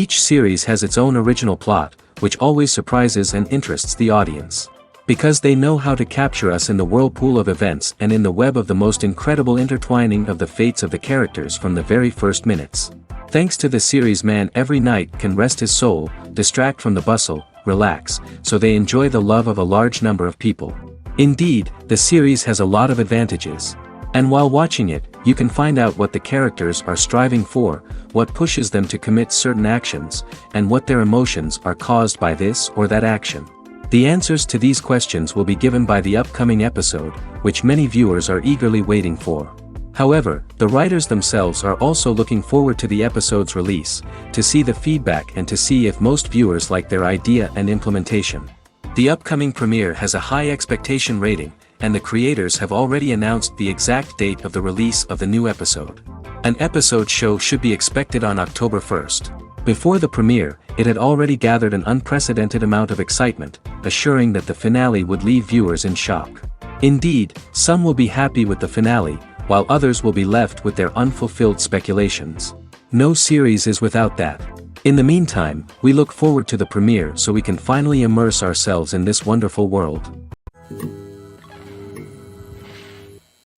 Each series has its own original plot, which always surprises and interests the audience. Because they know how to capture us in the whirlpool of events and in the web of the most incredible intertwining of the fates of the characters from the very first minutes. Thanks to the series, man every night can rest his soul, distract from the bustle, relax, so they enjoy the love of a large number of people. Indeed, the series has a lot of advantages. And while watching it, you can find out what the characters are striving for, what pushes them to commit certain actions, and what their emotions are caused by this or that action. The answers to these questions will be given by the upcoming episode, which many viewers are eagerly waiting for. However, the writers themselves are also looking forward to the episode's release, to see the feedback and to see if most viewers like their idea and implementation. The upcoming premiere has a high expectation rating, and the creators have already announced the exact date of the release of the new episode. An episode show should be expected on October 1st. Before the premiere, it had already gathered an unprecedented amount of excitement, assuring that the finale would leave viewers in shock. Indeed, some will be happy with the finale, while others will be left with their unfulfilled speculations. No series is without that. In the meantime, we look forward to the premiere so we can finally immerse ourselves in this wonderful world.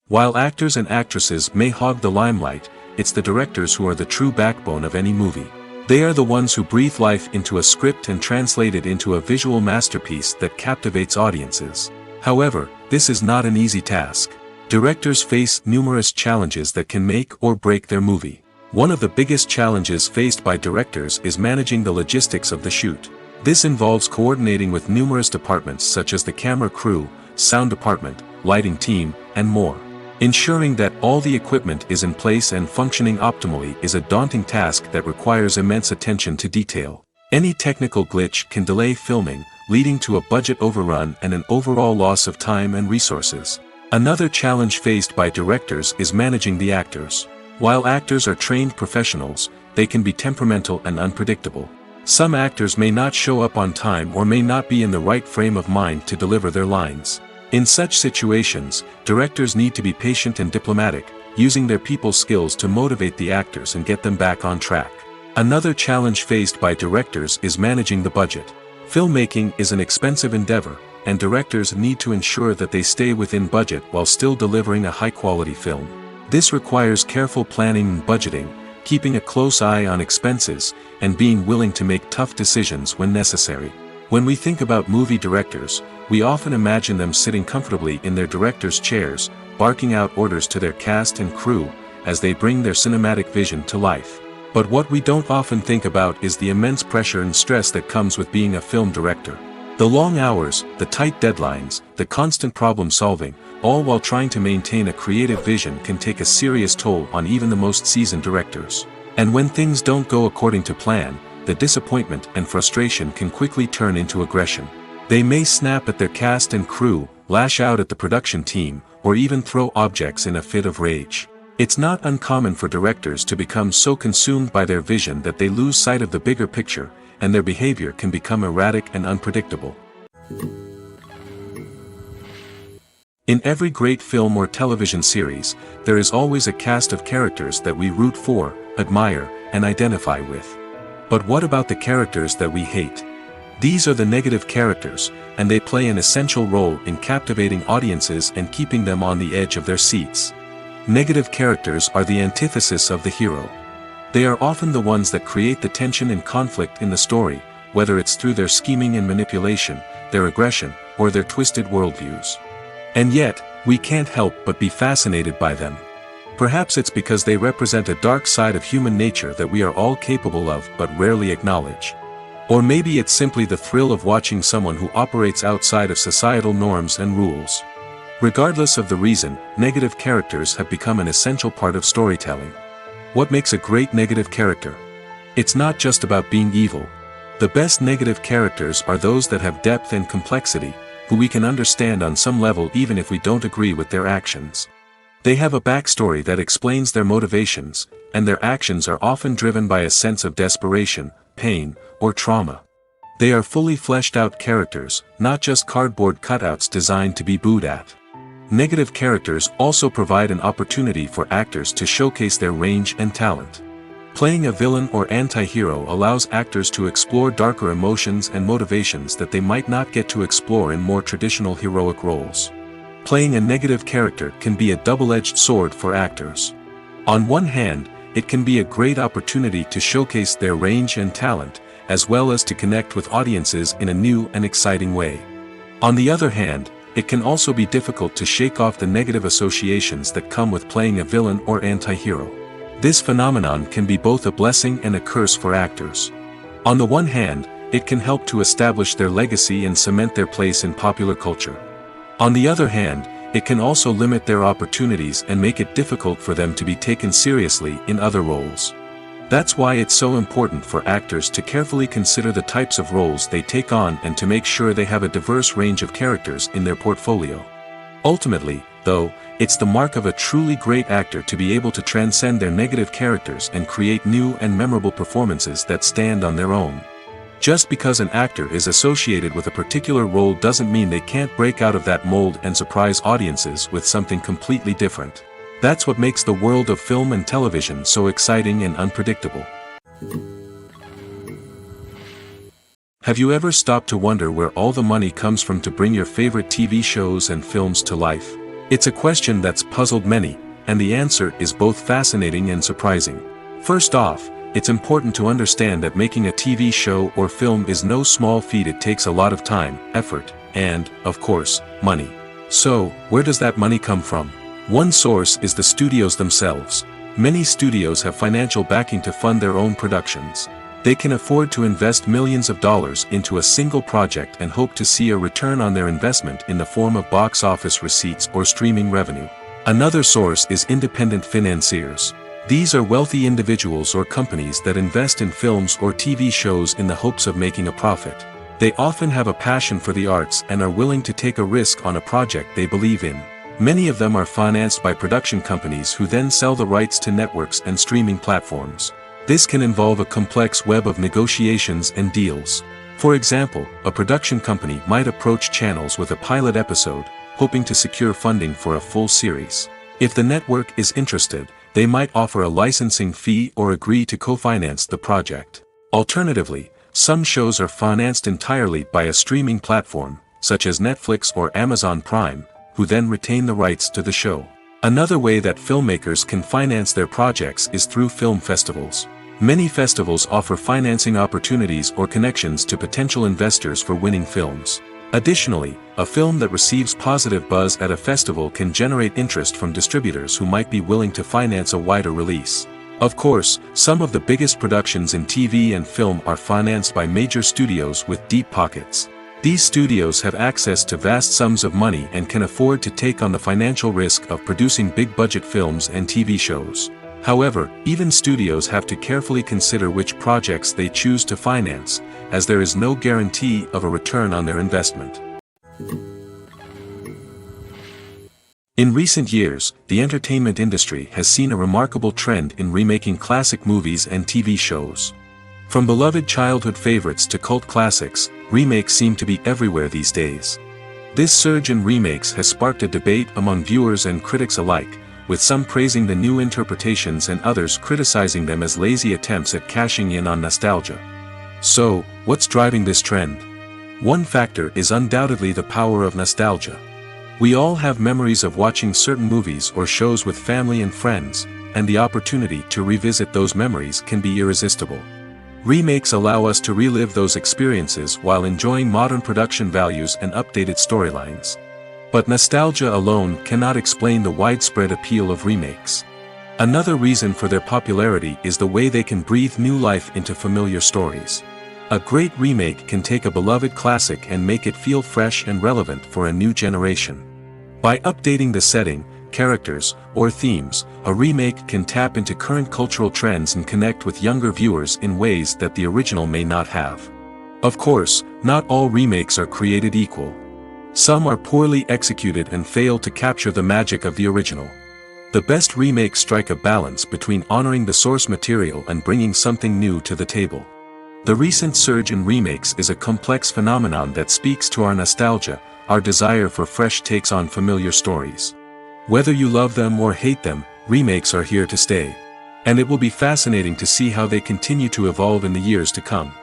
While actors and actresses may hog the limelight, it's the directors who are the true backbone of any movie. They are the ones who breathe life into a script and translate it into a visual masterpiece that captivates audiences. However, this is not an easy task. Directors face numerous challenges that can make or break their movie. One of the biggest challenges faced by directors is managing the logistics of the shoot. This involves coordinating with numerous departments such as the camera crew, sound department, lighting team, and more. Ensuring that all the equipment is in place and functioning optimally is a daunting task that requires immense attention to detail. Any technical glitch can delay filming, leading to a budget overrun and an overall loss of time and resources. Another challenge faced by directors is managing the actors. While actors are trained professionals, they can be temperamental and unpredictable. Some actors may not show up on time or may not be in the right frame of mind to deliver their lines. In such situations, directors need to be patient and diplomatic, using their people skills to motivate the actors and get them back on track. Another challenge faced by directors is managing the budget. Filmmaking is an expensive endeavor, and directors need to ensure that they stay within budget while still delivering a high-quality film. This requires careful planning and budgeting, keeping a close eye on expenses, and being willing to make tough decisions when necessary. When we think about movie directors, we often imagine them sitting comfortably in their director's chairs, barking out orders to their cast and crew, as they bring their cinematic vision to life. But what we don't often think about is the immense pressure and stress that comes with being a film director. The long hours, the tight deadlines, the constant problem solving, all while trying to maintain a creative vision can take a serious toll on even the most seasoned directors. And when things don't go according to plan, the disappointment and frustration can quickly turn into aggression. They may snap at their cast and crew, lash out at the production team, or even throw objects in a fit of rage. It's not uncommon for directors to become so consumed by their vision that they lose sight of the bigger picture, and their behavior can become erratic and unpredictable. In every great film or television series, there is always a cast of characters that we root for, admire, and identify with. But what about the characters that we hate? These are the negative characters, and they play an essential role in captivating audiences and keeping them on the edge of their seats. Negative characters are the antithesis of the hero. They are often the ones that create the tension and conflict in the story, whether it's through their scheming and manipulation, their aggression, or their twisted worldviews. And yet, we can't help but be fascinated by them. Perhaps it's because they represent a dark side of human nature that we are all capable of but rarely acknowledge. Or maybe it's simply the thrill of watching someone who operates outside of societal norms and rules. Regardless of the reason, negative characters have become an essential part of storytelling. What makes a great negative character? It's not just about being evil. The best negative characters are those that have depth and complexity, who we can understand on some level even if we don't agree with their actions. They have a backstory that explains their motivations, and their actions are often driven by a sense of desperation, pain, or trauma. They are fully fleshed out characters, not just cardboard cutouts designed to be booed at. Negative characters also provide an opportunity for actors to showcase their range and talent. Playing a villain or anti-hero allows actors to explore darker emotions and motivations that they might not get to explore in more traditional heroic roles. Playing a negative character can be a double-edged sword for actors. On one hand, it can be a great opportunity to showcase their range and talent, as well as to connect with audiences in a new and exciting way. On the other hand, it can also be difficult to shake off the negative associations that come with playing a villain or anti-hero. This phenomenon can be both a blessing and a curse for actors. On the one hand, it can help to establish their legacy and cement their place in popular culture. On the other hand, it can also limit their opportunities and make it difficult for them to be taken seriously in other roles. That's why it's so important for actors to carefully consider the types of roles they take on and to make sure they have a diverse range of characters in their portfolio. Ultimately, though, it's the mark of a truly great actor to be able to transcend their negative characters and create new and memorable performances that stand on their own. Just because an actor is associated with a particular role doesn't mean they can't break out of that mold and surprise audiences with something completely different. That's what makes the world of film and television so exciting and unpredictable. Have you ever stopped to wonder where all the money comes from to bring your favorite TV shows and films to life? It's a question that's puzzled many, and the answer is both fascinating and surprising. First off, it's important to understand that making a TV show or film is no small feat. It takes a lot of time, effort, and, of course, money. So, where does that money come from? One source is the studios themselves. Many studios have financial backing to fund their own productions. They can afford to invest millions of dollars into a single project and hope to see a return on their investment in the form of box office receipts or streaming revenue. Another source is independent financiers. These are wealthy individuals or companies that invest in films or TV shows in the hopes of making a profit. They often have a passion for the arts and are willing to take a risk on a project they believe in. Many of them are financed by production companies who then sell the rights to networks and streaming platforms. This can involve a complex web of negotiations and deals. For example, a production company might approach channels with a pilot episode, hoping to secure funding for a full series. If the network is interested, they might offer a licensing fee or agree to co-finance the project. Alternatively, some shows are financed entirely by a streaming platform, such as Netflix or Amazon Prime, who then retain the rights to the show. Another way that filmmakers can finance their projects is through film festivals. Many festivals offer financing opportunities or connections to potential investors for winning films. Additionally, a film that receives positive buzz at a festival can generate interest from distributors who might be willing to finance a wider release. Of course, some of the biggest productions in TV and film are financed by major studios with deep pockets. These studios have access to vast sums of money and can afford to take on the financial risk of producing big-budget films and TV shows. However, even studios have to carefully consider which projects they choose to finance, as there is no guarantee of a return on their investment. In recent years, the entertainment industry has seen a remarkable trend in remaking classic movies and TV shows. From beloved childhood favorites to cult classics, remakes seem to be everywhere these days. This surge in remakes has sparked a debate among viewers and critics alike, with some praising the new interpretations and others criticizing them as lazy attempts at cashing in on nostalgia. So, what's driving this trend? One factor is undoubtedly the power of nostalgia. We all have memories of watching certain movies or shows with family and friends, and the opportunity to revisit those memories can be irresistible. Remakes allow us to relive those experiences while enjoying modern production values and updated storylines. But nostalgia alone cannot explain the widespread appeal of remakes. Another reason for their popularity is the way they can breathe new life into familiar stories. A great remake can take a beloved classic and make it feel fresh and relevant for a new generation. By updating the setting, characters, or themes, a remake can tap into current cultural trends and connect with younger viewers in ways that the original may not have. Of course, not all remakes are created equal. Some are poorly executed and fail to capture the magic of the original. The best remakes strike a balance between honoring the source material and bringing something new to the table. The recent surge in remakes is a complex phenomenon that speaks to our nostalgia, our desire for fresh takes on familiar stories. Whether you love them or hate them, remakes are here to stay. And it will be fascinating to see how they continue to evolve in the years to come.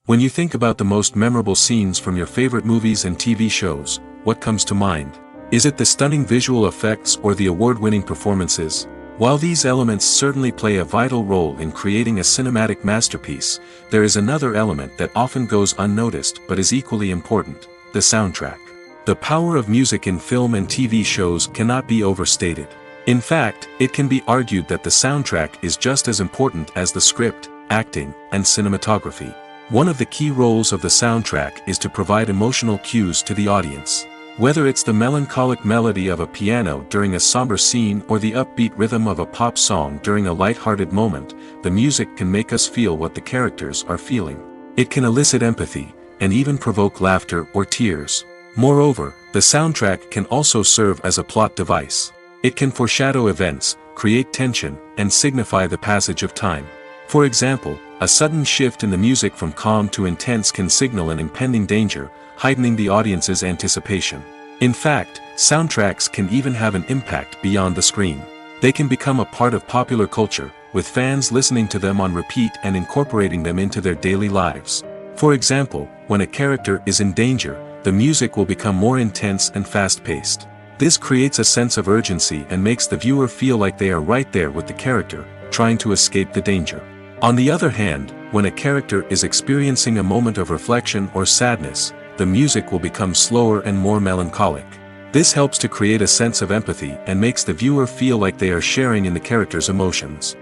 When you think about the most memorable scenes from your favorite movies and TV shows, what comes to mind? Is it the stunning visual effects or the award-winning performances? While these elements certainly play a vital role in creating a cinematic masterpiece, there is another element that often goes unnoticed but is equally important: the soundtrack. The power of music in film and TV shows cannot be overstated. In fact, it can be argued that the soundtrack is just as important as the script, acting, and cinematography. One of the key roles of the soundtrack is to provide emotional cues to the audience. Whether it's the melancholic melody of a piano during a somber scene or the upbeat rhythm of a pop song during a light-hearted moment, the music can make us feel what the characters are feeling. It can elicit empathy, and even provoke laughter or tears. Moreover, the soundtrack can also serve as a plot device. It can foreshadow events, create tension, and signify the passage of time. For example, a sudden shift in the music from calm to intense can signal an impending danger, heightening the audience's anticipation. In fact, soundtracks can even have an impact beyond the screen. They can become a part of popular culture, with fans listening to them on repeat and incorporating them into their daily lives. For example, when a character is in danger, the music will become more intense and fast-paced. This creates a sense of urgency and makes the viewer feel like they are right there with the character, trying to escape the danger. On the other hand, when a character is experiencing a moment of reflection or sadness, the music will become slower and more melancholic. This helps to create a sense of empathy and makes the viewer feel like they are sharing in the character's emotions.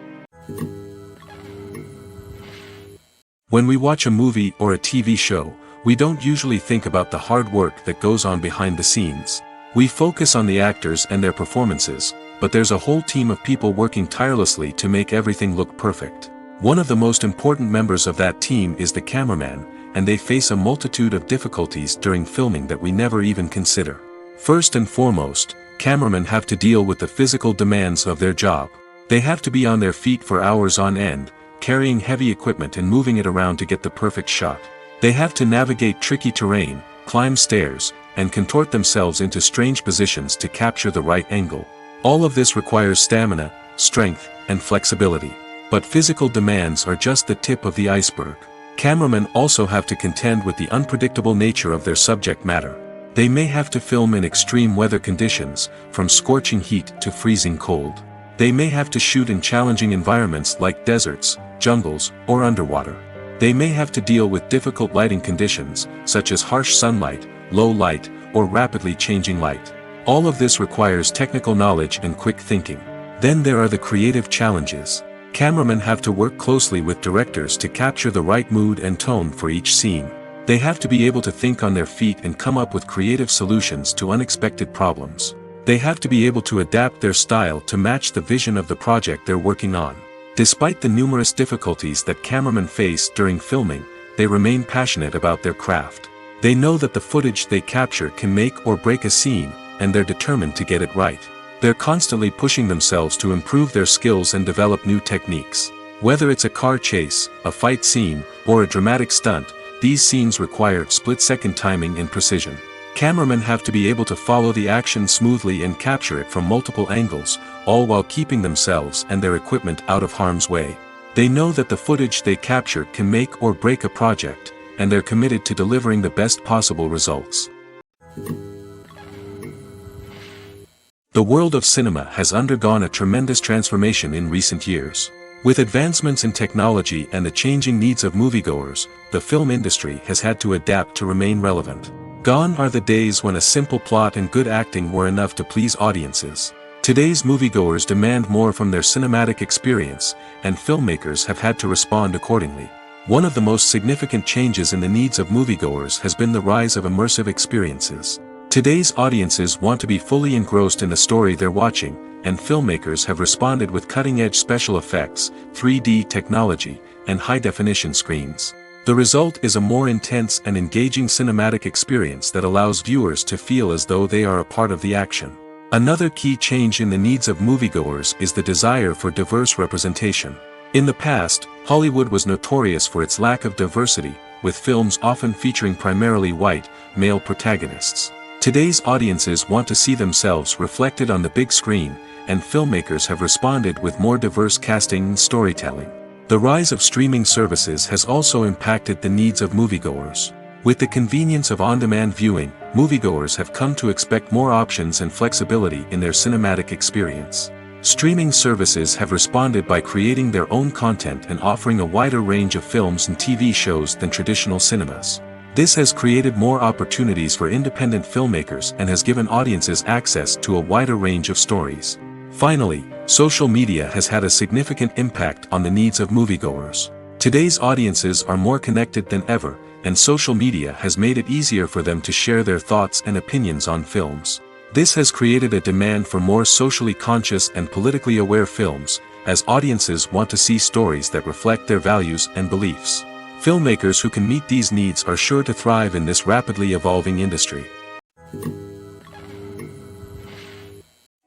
When we watch a movie or a TV show, we don't usually think about the hard work that goes on behind the scenes. We focus on the actors and their performances, but there's a whole team of people working tirelessly to make everything look perfect. One of the most important members of that team is the cameraman, and they face a multitude of difficulties during filming that we never even consider. First and foremost, cameramen have to deal with the physical demands of their job. They have to be on their feet for hours on end, carrying heavy equipment and moving it around to get the perfect shot. They have to navigate tricky terrain, climb stairs, and contort themselves into strange positions to capture the right angle. All of this requires stamina, strength, and flexibility. But physical demands are just the tip of the iceberg. Cameramen also have to contend with the unpredictable nature of their subject matter. They may have to film in extreme weather conditions, from scorching heat to freezing cold. They may have to shoot in challenging environments like deserts, jungles, or underwater. They may have to deal with difficult lighting conditions, such as harsh sunlight, low light, or rapidly changing light. All of this requires technical knowledge and quick thinking. Then there are the creative challenges. Cameramen have to work closely with directors to capture the right mood and tone for each scene. They have to be able to think on their feet and come up with creative solutions to unexpected problems. They have to be able to adapt their style to match the vision of the project they're working on. Despite the numerous difficulties that cameramen face during filming, they remain passionate about their craft. They know that the footage they capture can make or break a scene, and they're determined to get it right. They're constantly pushing themselves to improve their skills and develop new techniques. Whether it's a car chase, a fight scene, or a dramatic stunt, these scenes require split-second timing and precision. Cameramen have to be able to follow the action smoothly and capture it from multiple angles, all while keeping themselves and their equipment out of harm's way. They know that the footage they capture can make or break a project, and they're committed to delivering the best possible results. The world of cinema has undergone a tremendous transformation in recent years. With advancements in technology and the changing needs of moviegoers, the film industry has had to adapt to remain relevant. Gone are the days when a simple plot and good acting were enough to please audiences. Today's moviegoers demand more from their cinematic experience, and filmmakers have had to respond accordingly. One of the most significant changes in the needs of moviegoers has been the rise of immersive experiences. Today's audiences want to be fully engrossed in the story they're watching, and filmmakers have responded with cutting-edge special effects, 3D technology, and high-definition screens. The result is a more intense and engaging cinematic experience that allows viewers to feel as though they are a part of the action. Another key change in the needs of moviegoers is the desire for diverse representation. In the past, Hollywood was notorious for its lack of diversity, with films often featuring primarily white, male protagonists. Today's audiences want to see themselves reflected on the big screen, and filmmakers have responded with more diverse casting and storytelling. The rise of streaming services has also impacted the needs of moviegoers. With the convenience of on-demand viewing, moviegoers have come to expect more options and flexibility in their cinematic experience. Streaming services have responded by creating their own content and offering a wider range of films and TV shows than traditional cinemas. This has created more opportunities for independent filmmakers and has given audiences access to a wider range of stories. Finally, social media has had a significant impact on the needs of moviegoers. Today's audiences are more connected than ever, and social media has made it easier for them to share their thoughts and opinions on films. This has created a demand for more socially conscious and politically aware films, as audiences want to see stories that reflect their values and beliefs. Filmmakers who can meet these needs are sure to thrive in this rapidly evolving industry.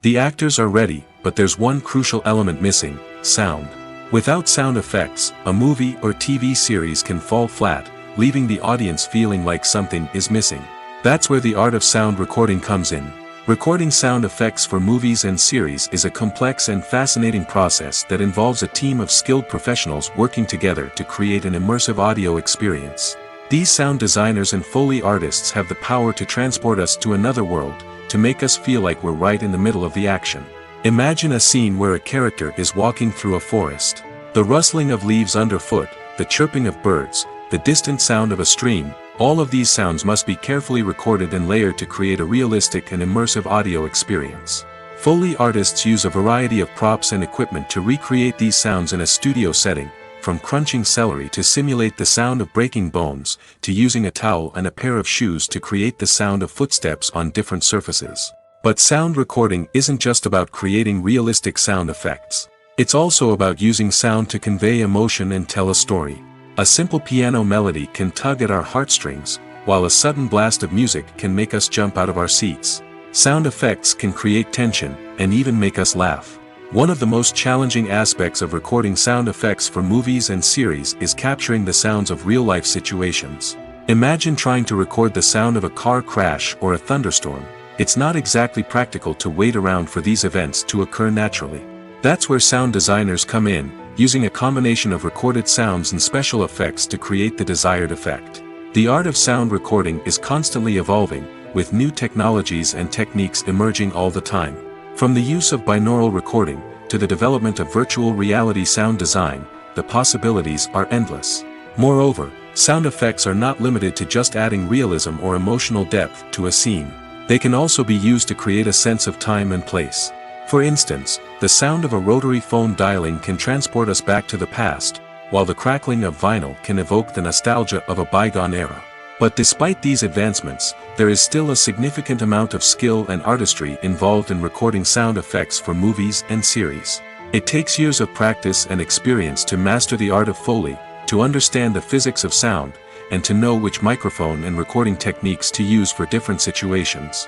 The actors are ready, but there's one crucial element missing: sound. Without sound effects, a movie or TV series can fall flat, leaving the audience feeling like something is missing. That's where the art of sound recording comes in. Recording sound effects for movies and series is a complex and fascinating process that involves a team of skilled professionals working together to create an immersive audio experience. These sound designers and Foley artists have the power to transport us to another world, to make us feel like we're right in the middle of the action. Imagine a scene where a character is walking through a forest. The rustling of leaves underfoot, the chirping of birds, the distant sound of a stream, all of these sounds must be carefully recorded and layered to create a realistic and immersive audio experience. Foley artists use a variety of props and equipment to recreate these sounds in a studio setting, from crunching celery to simulate the sound of breaking bones, to using a towel and a pair of shoes to create the sound of footsteps on different surfaces. But sound recording isn't just about creating realistic sound effects. It's also about using sound to convey emotion and tell a story. A simple piano melody can tug at our heartstrings, while a sudden blast of music can make us jump out of our seats. Sound effects can create tension, and even make us laugh. One of the most challenging aspects of recording sound effects for movies and series is capturing the sounds of real-life situations. Imagine trying to record the sound of a car crash or a thunderstorm. It's not exactly practical to wait around for these events to occur naturally. That's where sound designers come in, using a combination of recorded sounds and special effects to create the desired effect. The art of sound recording is constantly evolving, with new technologies and techniques emerging all the time. From the use of binaural recording, to the development of virtual reality sound design, the possibilities are endless. Moreover, sound effects are not limited to just adding realism or emotional depth to a scene. They can also be used to create a sense of time and place. For instance, the sound of a rotary phone dialing can transport us back to the past, while the crackling of vinyl can evoke the nostalgia of a bygone era. But despite these advancements, there is still a significant amount of skill and artistry involved in recording sound effects for movies and series. It takes years of practice and experience to master the art of Foley, to understand the physics of sound, and to know which microphone and recording techniques to use for different situations.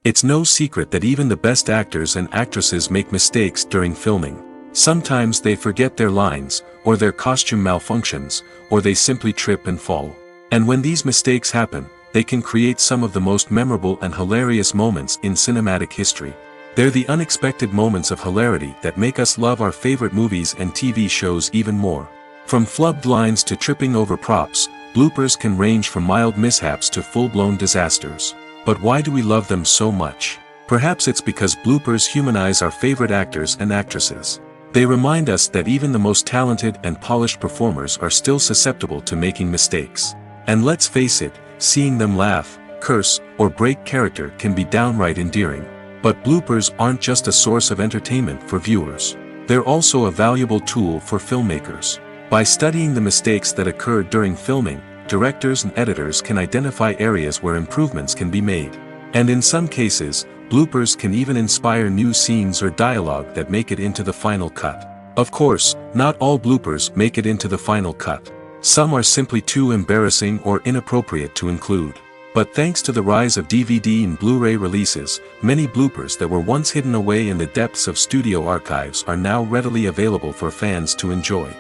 It's no secret that even the best actors and actresses make mistakes during filming. Sometimes they forget their lines, or their costume malfunctions, or they simply trip and fall. And when these mistakes happen, they can create some of the most memorable and hilarious moments in cinematic history. They're the unexpected moments of hilarity that make us love our favorite movies and TV shows even more. From flubbed lines to tripping over props, bloopers can range from mild mishaps to full-blown disasters. But why do we love them so much? Perhaps it's because bloopers humanize our favorite actors and actresses. They remind us that even the most talented and polished performers are still susceptible to making mistakes. And let's face it, seeing them laugh, curse, or break character can be downright endearing. But bloopers aren't just a source of entertainment for viewers. They're also a valuable tool for filmmakers. By studying the mistakes that occurred during filming, directors and editors can identify areas where improvements can be made. And in some cases, bloopers can even inspire new scenes or dialogue that make it into the final cut. Of course, not all bloopers make it into the final cut. Some are simply too embarrassing or inappropriate to include. But thanks to the rise of DVD and Blu-ray releases, many bloopers that were once hidden away in the depths of studio archives are now readily available for fans to enjoy.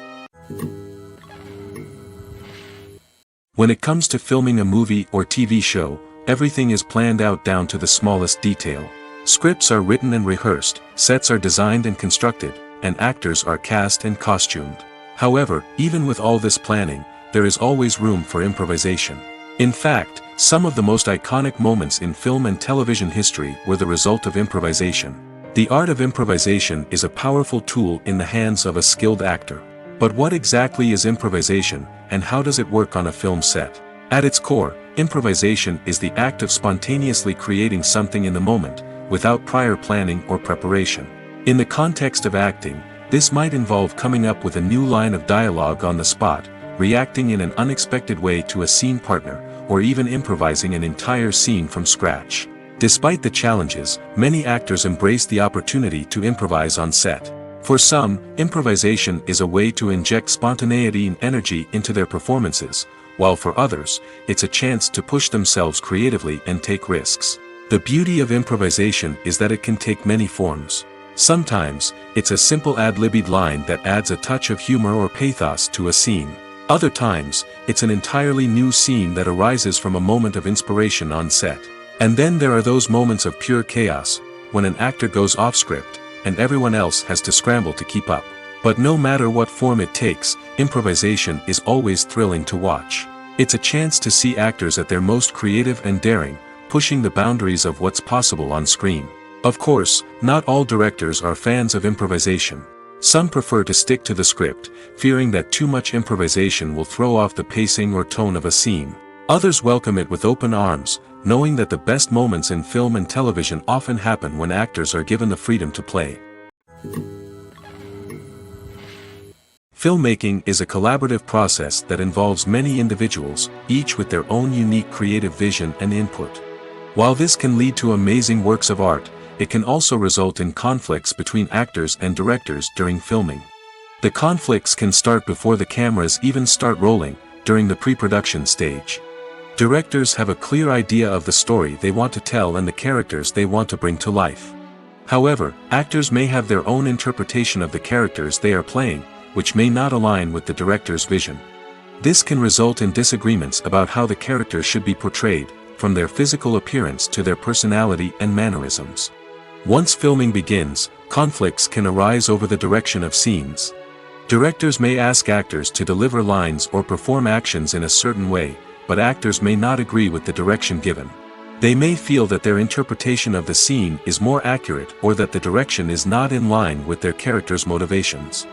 When it comes to filming a movie or TV show, everything is planned out down to the smallest detail. Scripts are written and rehearsed, sets are designed and constructed, and actors are cast and costumed. However, even with all this planning, there is always room for improvisation. In fact, some of the most iconic moments in film and television history were the result of improvisation. The art of improvisation is a powerful tool in the hands of a skilled actor. But what exactly is improvisation, and how does it work on a film set? At its core, improvisation is the act of spontaneously creating something in the moment, without prior planning or preparation. In the context of acting, this might involve coming up with a new line of dialogue on the spot, reacting in an unexpected way to a scene partner, or even improvising an entire scene from scratch. Despite the challenges, many actors embrace the opportunity to improvise on set. For some, improvisation is a way to inject spontaneity and energy into their performances, while for others, it's a chance to push themselves creatively and take risks. The beauty of improvisation is that it can take many forms. Sometimes, it's a simple ad-libbed line that adds a touch of humor or pathos to a scene. Other times, it's an entirely new scene that arises from a moment of inspiration on set. And then there are those moments of pure chaos, when an actor goes off script, and everyone else has to scramble to keep up. But no matter what form it takes, improvisation is always thrilling to watch. It's a chance to see actors at their most creative and daring, pushing the boundaries of what's possible on screen. Of course, not all directors are fans of improvisation. Some prefer to stick to the script, fearing that too much improvisation will throw off the pacing or tone of a scene. Others welcome it with open arms, knowing that the best moments in film and television often happen when actors are given the freedom to play. Filmmaking is a collaborative process that involves many individuals, each with their own unique creative vision and input. While this can lead to amazing works of art, it can also result in conflicts between actors and directors during filming. The conflicts can start before the cameras even start rolling, during the pre-production stage. Directors have a clear idea of the story they want to tell and the characters they want to bring to life. However, actors may have their own interpretation of the characters they are playing, which may not align with the director's vision. This can result in disagreements about how the characters should be portrayed, from their physical appearance to their personality and mannerisms. Once filming begins, conflicts can arise over the direction of scenes. Directors may ask actors to deliver lines or perform actions in a certain way, but actors may not agree with the direction given. They may feel that their interpretation of the scene is more accurate or that the direction is not in line with their character's motivations.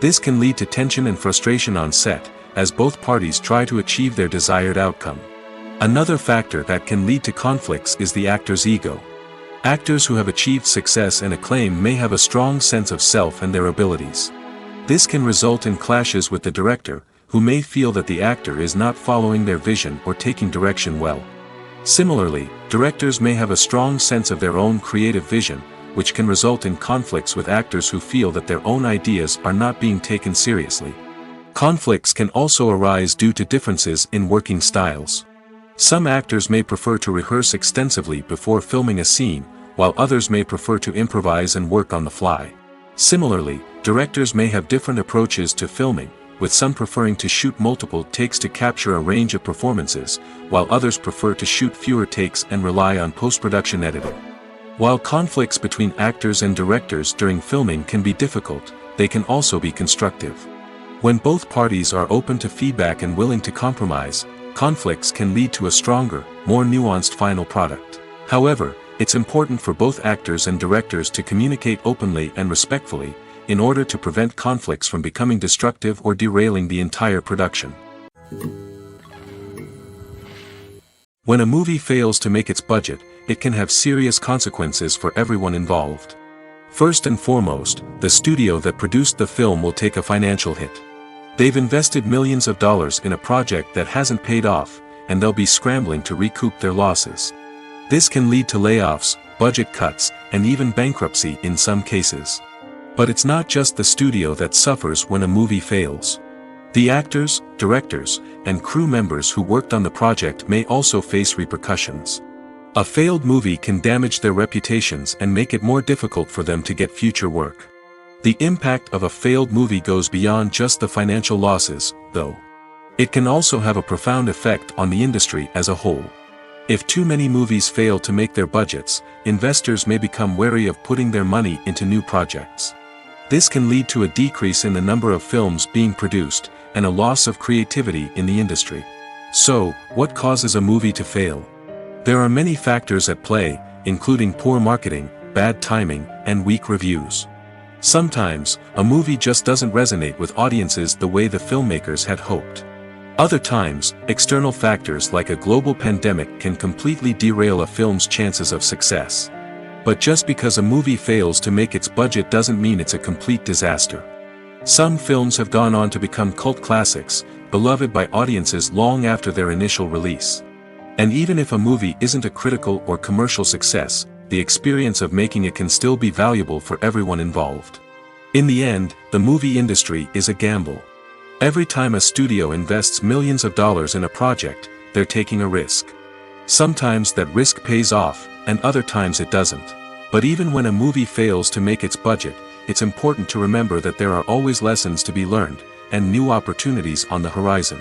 This can lead to tension and frustration on set, as both parties try to achieve their desired outcome. Another factor that can lead to conflicts is the actor's ego. Actors who have achieved success and acclaim may have a strong sense of self and their abilities. This can result in clashes with the director, who may feel that the actor is not following their vision or taking direction well. Similarly, directors may have a strong sense of their own creative vision, which can result in conflicts with actors who feel that their own ideas are not being taken seriously. Conflicts can also arise due to differences in working styles. Some actors may prefer to rehearse extensively before filming a scene, while others may prefer to improvise and work on the fly. Similarly, directors may have different approaches to filming, with some preferring to shoot multiple takes to capture a range of performances, while others prefer to shoot fewer takes and rely on post-production editing. While conflicts between actors and directors during filming can be difficult, they can also be constructive. When both parties are open to feedback and willing to compromise, conflicts can lead to a stronger, more nuanced final product. However, it's important for both actors and directors to communicate openly and respectfully, in order to prevent conflicts from becoming destructive or derailing the entire production. When a movie fails to make its budget, it can have serious consequences for everyone involved. First and foremost, the studio that produced the film will take a financial hit. They've invested millions of dollars in a project that hasn't paid off, and they'll be scrambling to recoup their losses. This can lead to layoffs, budget cuts, and even bankruptcy in some cases. But it's not just the studio that suffers when a movie fails. The actors, directors, and crew members who worked on the project may also face repercussions. A failed movie can damage their reputations and make it more difficult for them to get future work. The impact of a failed movie goes beyond just the financial losses, though. It can also have a profound effect on the industry as a whole. If too many movies fail to make their budgets, investors may become wary of putting their money into new projects. This can lead to a decrease in the number of films being produced, and a loss of creativity in the industry. So, what causes a movie to fail? There are many factors at play, including poor marketing, bad timing, and weak reviews. Sometimes, a movie just doesn't resonate with audiences the way the filmmakers had hoped. Other times, external factors like a global pandemic can completely derail a film's chances of success. But just because a movie fails to make its budget doesn't mean it's a complete disaster. Some films have gone on to become cult classics, beloved by audiences long after their initial release. And even if a movie isn't a critical or commercial success, the experience of making it can still be valuable for everyone involved. In the end, the movie industry is a gamble. Every time a studio invests millions of dollars in a project, they're taking a risk. Sometimes that risk pays off, and other times it doesn't. But even when a movie fails to make its budget, it's important to remember that there are always lessons to be learned, and new opportunities on the horizon.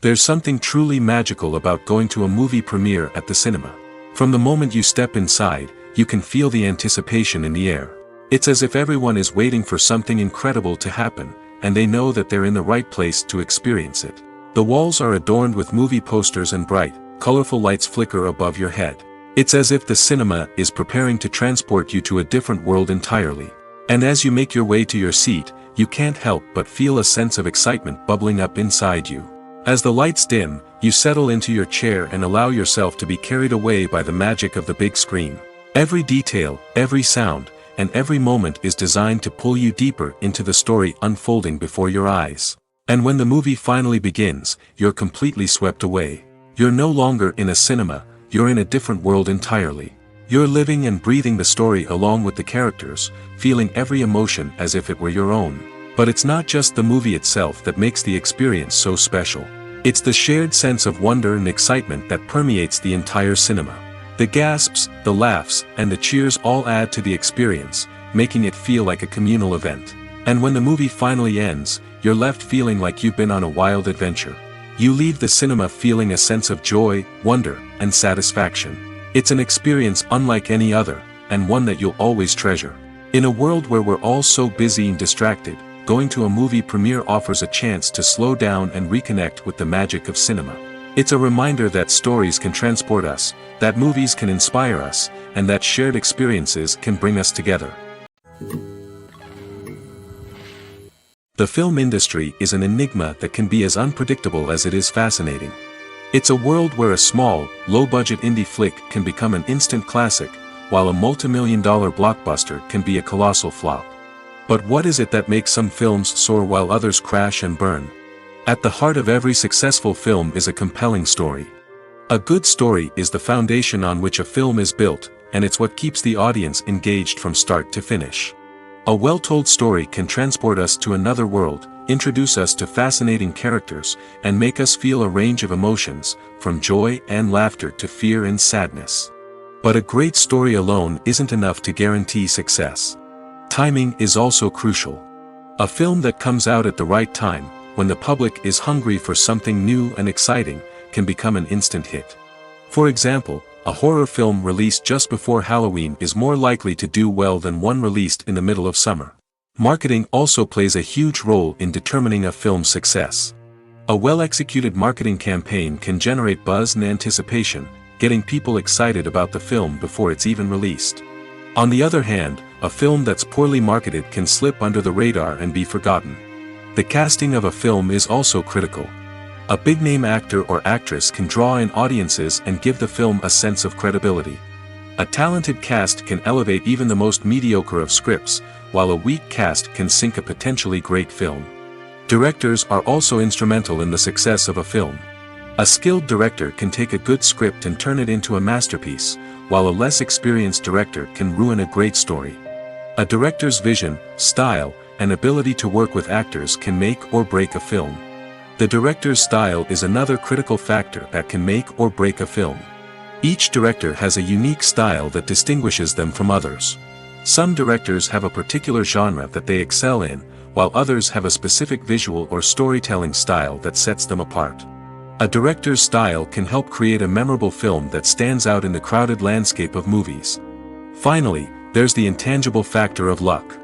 There's something truly magical about going to a movie premiere at the cinema. From the moment you step inside, you can feel the anticipation in the air. It's as if everyone is waiting for something incredible to happen, and they know that they're in the right place to experience it. The walls are adorned with movie posters and bright, colorful lights flicker above your head. It's as if the cinema is preparing to transport you to a different world entirely. And as you make your way to your seat, you can't help but feel a sense of excitement bubbling up inside you. As the lights dim, you settle into your chair and allow yourself to be carried away by the magic of the big screen. Every detail, every sound, and every moment is designed to pull you deeper into the story unfolding before your eyes. And when the movie finally begins, you're completely swept away. You're no longer in a cinema, you're in a different world entirely. You're living and breathing the story along with the characters, feeling every emotion as if it were your own. But it's not just the movie itself that makes the experience so special. It's the shared sense of wonder and excitement that permeates the entire cinema. The gasps, the laughs, and the cheers all add to the experience, making it feel like a communal event. And when the movie finally ends, you're left feeling like you've been on a wild adventure. You leave the cinema feeling a sense of joy, wonder, and satisfaction. It's an experience unlike any other, and one that you'll always treasure. In a world where we're all so busy and distracted, going to a movie premiere offers a chance to slow down and reconnect with the magic of cinema. It's a reminder that stories can transport us, that movies can inspire us, and that shared experiences can bring us together. The film industry is an enigma that can be as unpredictable as it is fascinating. It's a world where a small, low-budget indie flick can become an instant classic, while a multi-million-dollar blockbuster can be a colossal flop. But what is it that makes some films soar while others crash and burn? At the heart of every successful film is a compelling story. A good story is the foundation on which a film is built, and it's what keeps the audience engaged from start to finish. A well-told story can transport us to another world, introduce us to fascinating characters, and make us feel a range of emotions, from joy and laughter to fear and sadness. But a great story alone isn't enough to guarantee success. Timing is also crucial. A film that comes out at the right time, when the public is hungry for something new and exciting, can become an instant hit. For example, a horror film released just before Halloween is more likely to do well than one released in the middle of summer. Marketing also plays a huge role in determining a film's success. A well-executed marketing campaign can generate buzz and anticipation, getting people excited about the film before it's even released. On the other hand, a film that's poorly marketed can slip under the radar and be forgotten. The casting of a film is also critical. A big-name actor or actress can draw in audiences and give the film a sense of credibility. A talented cast can elevate even the most mediocre of scripts, while a weak cast can sink a potentially great film. Directors are also instrumental in the success of a film. A skilled director can take a good script and turn it into a masterpiece, while a less experienced director can ruin a great story. A director's vision, style, and ability to work with actors can make or break a film. The director's style is another critical factor that can make or break a film. Each director has a unique style that distinguishes them from others. Some directors have a particular genre that they excel in, while others have a specific visual or storytelling style that sets them apart. A director's style can help create a memorable film that stands out in the crowded landscape of movies. Finally, there's the intangible factor of luck.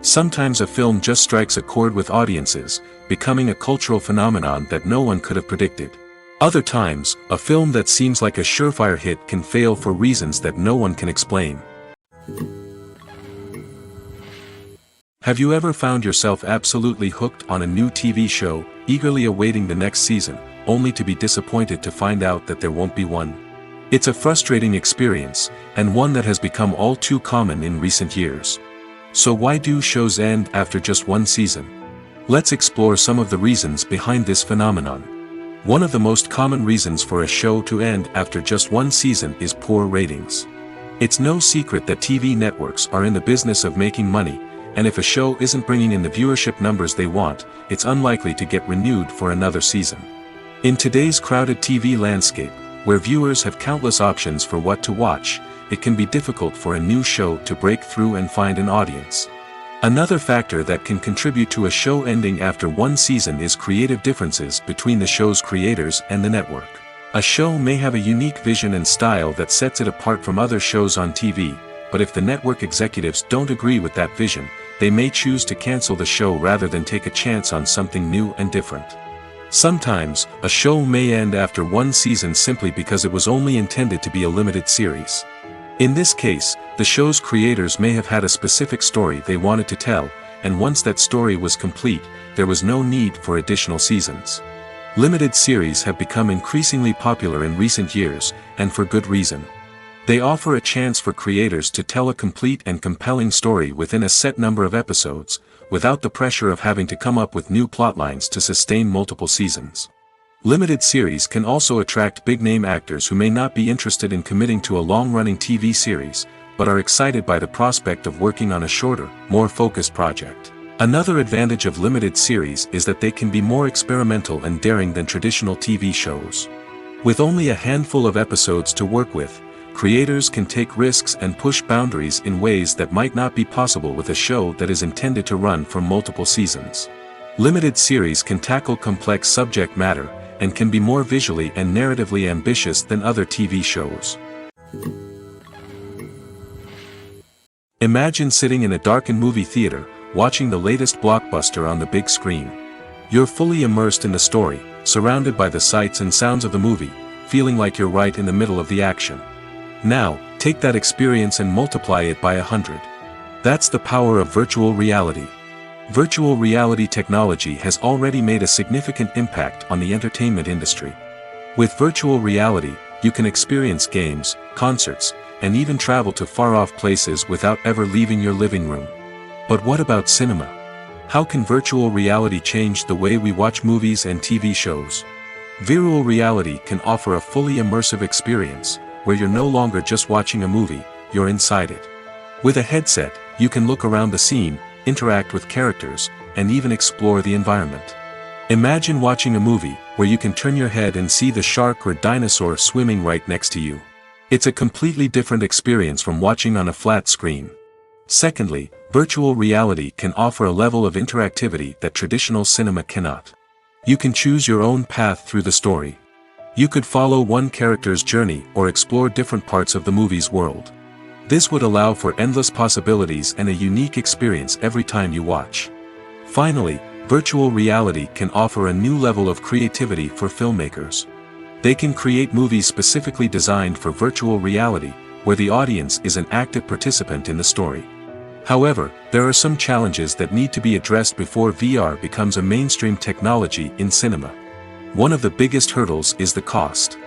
Sometimes a film just strikes a chord with audiences, becoming a cultural phenomenon that no one could have predicted. Other times, a film that seems like a surefire hit can fail for reasons that no one can explain. Have you ever found yourself absolutely hooked on a new TV show, eagerly awaiting the next season, only to be disappointed to find out that there won't be one? It's a frustrating experience, and one that has become all too common in recent years. So why do shows end after just one season? Let's explore some of the reasons behind this phenomenon. One of the most common reasons for a show to end after just one season is poor ratings. It's no secret that TV networks are in the business of making money, and if a show isn't bringing in the viewership numbers they want, it's unlikely to get renewed for another season. In today's crowded TV landscape, where viewers have countless options for what to watch, it can be difficult for a new show to break through and find an audience. Another factor that can contribute to a show ending after one season is creative differences between the show's creators and the network. A show may have a unique vision and style that sets it apart from other shows on TV, but if the network executives don't agree with that vision, they may choose to cancel the show rather than take a chance on something new and different. Sometimes, a show may end after one season simply because it was only intended to be a limited series. In this case, the show's creators may have had a specific story they wanted to tell, and once that story was complete, there was no need for additional seasons. Limited series have become increasingly popular in recent years, and for good reason. They offer a chance for creators to tell a complete and compelling story within a set number of episodes, without the pressure of having to come up with new plotlines to sustain multiple seasons. Limited series can also attract big-name actors who may not be interested in committing to a long-running TV series, but are excited by the prospect of working on a shorter, more focused project. Another advantage of limited series is that they can be more experimental and daring than traditional TV shows. With only a handful of episodes to work with, creators can take risks and push boundaries in ways that might not be possible with a show that is intended to run for multiple seasons. Limited series can tackle complex subject matter, and can be more visually and narratively ambitious than other TV shows. Imagine sitting in a darkened movie theater, watching the latest blockbuster on the big screen. You're fully immersed in the story, surrounded by the sights and sounds of the movie, feeling like you're right in the middle of the action. Now, take that experience and multiply it by 100. That's the power of virtual reality. Virtual reality technology has already made a significant impact on the entertainment industry. With virtual reality, you can experience games, concerts, and even travel to far-off places without ever leaving your living room. But what about cinema? How can virtual reality change the way we watch movies and TV shows? Virtual reality can offer a fully immersive experience, where you're no longer just watching a movie, you're inside it. With a headset, you can look around the scene, interact with characters, and even explore the environment. Imagine watching a movie where you can turn your head and see the shark or dinosaur swimming right next to you. It's a completely different experience from watching on a flat screen. Secondly, virtual reality can offer a level of interactivity that traditional cinema cannot. You can choose your own path through the story. You could follow one character's journey or explore different parts of the movie's world. This would allow for endless possibilities and a unique experience every time you watch. Finally, virtual reality can offer a new level of creativity for filmmakers. They can create movies specifically designed for virtual reality, where the audience is an active participant in the story. However, there are some challenges that need to be addressed before VR becomes a mainstream technology in cinema. One of the biggest hurdles is the cost.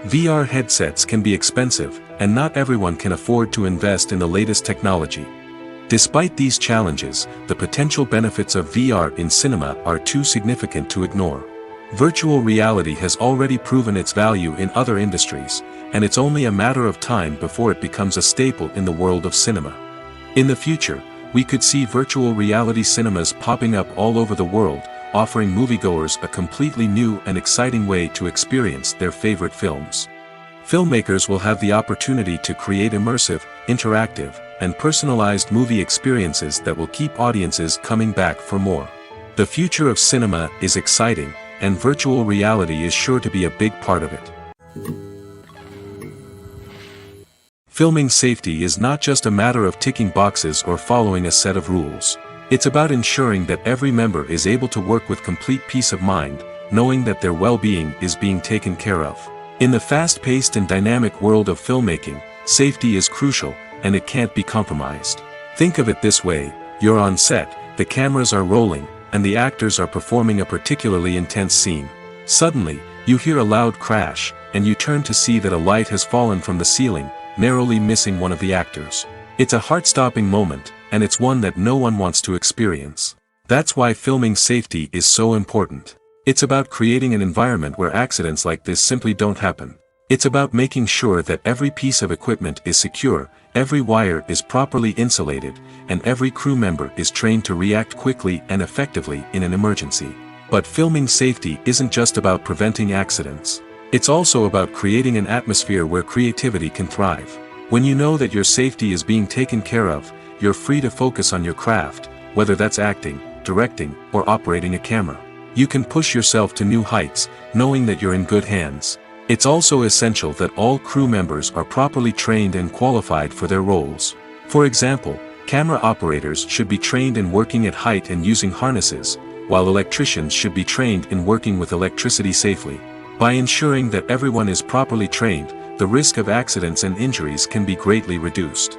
VR headsets can be expensive, and not everyone can afford to invest in the latest technology. Despite these challenges, the potential benefits of VR in cinema are too significant to ignore. Virtual reality has already proven its value in other industries, and it's only a matter of time before it becomes a staple in the world of cinema. In the future, we could see virtual reality cinemas popping up all over the world, offering moviegoers a completely new and exciting way to experience their favorite films. Filmmakers will have the opportunity to create immersive, interactive, and personalized movie experiences that will keep audiences coming back for more. The future of cinema is exciting, and virtual reality is sure to be a big part of it. Filming safety is not just a matter of ticking boxes or following a set of rules. It's about ensuring that every member is able to work with complete peace of mind, knowing that their well-being is being taken care of. In the fast-paced and dynamic world of filmmaking, safety is crucial, and it can't be compromised. Think of it this way: you're on set, the cameras are rolling, and the actors are performing a particularly intense scene. Suddenly, you hear a loud crash, and you turn to see that a light has fallen from the ceiling, narrowly missing one of the actors. It's a heart-stopping moment, and it's one that no one wants to experience. That's why filming safety is so important. It's about creating an environment where accidents like this simply don't happen. It's about making sure that every piece of equipment is secure, every wire is properly insulated, and every crew member is trained to react quickly and effectively in an emergency. But filming safety isn't just about preventing accidents. It's also about creating an atmosphere where creativity can thrive. When you know that your safety is being taken care of, you're free to focus on your craft, whether that's acting, directing, or operating a camera. You can push yourself to new heights, knowing that you're in good hands. It's also essential that all crew members are properly trained and qualified for their roles. For example, camera operators should be trained in working at height and using harnesses, while electricians should be trained in working with electricity safely. By ensuring that everyone is properly trained, the risk of accidents and injuries can be greatly reduced.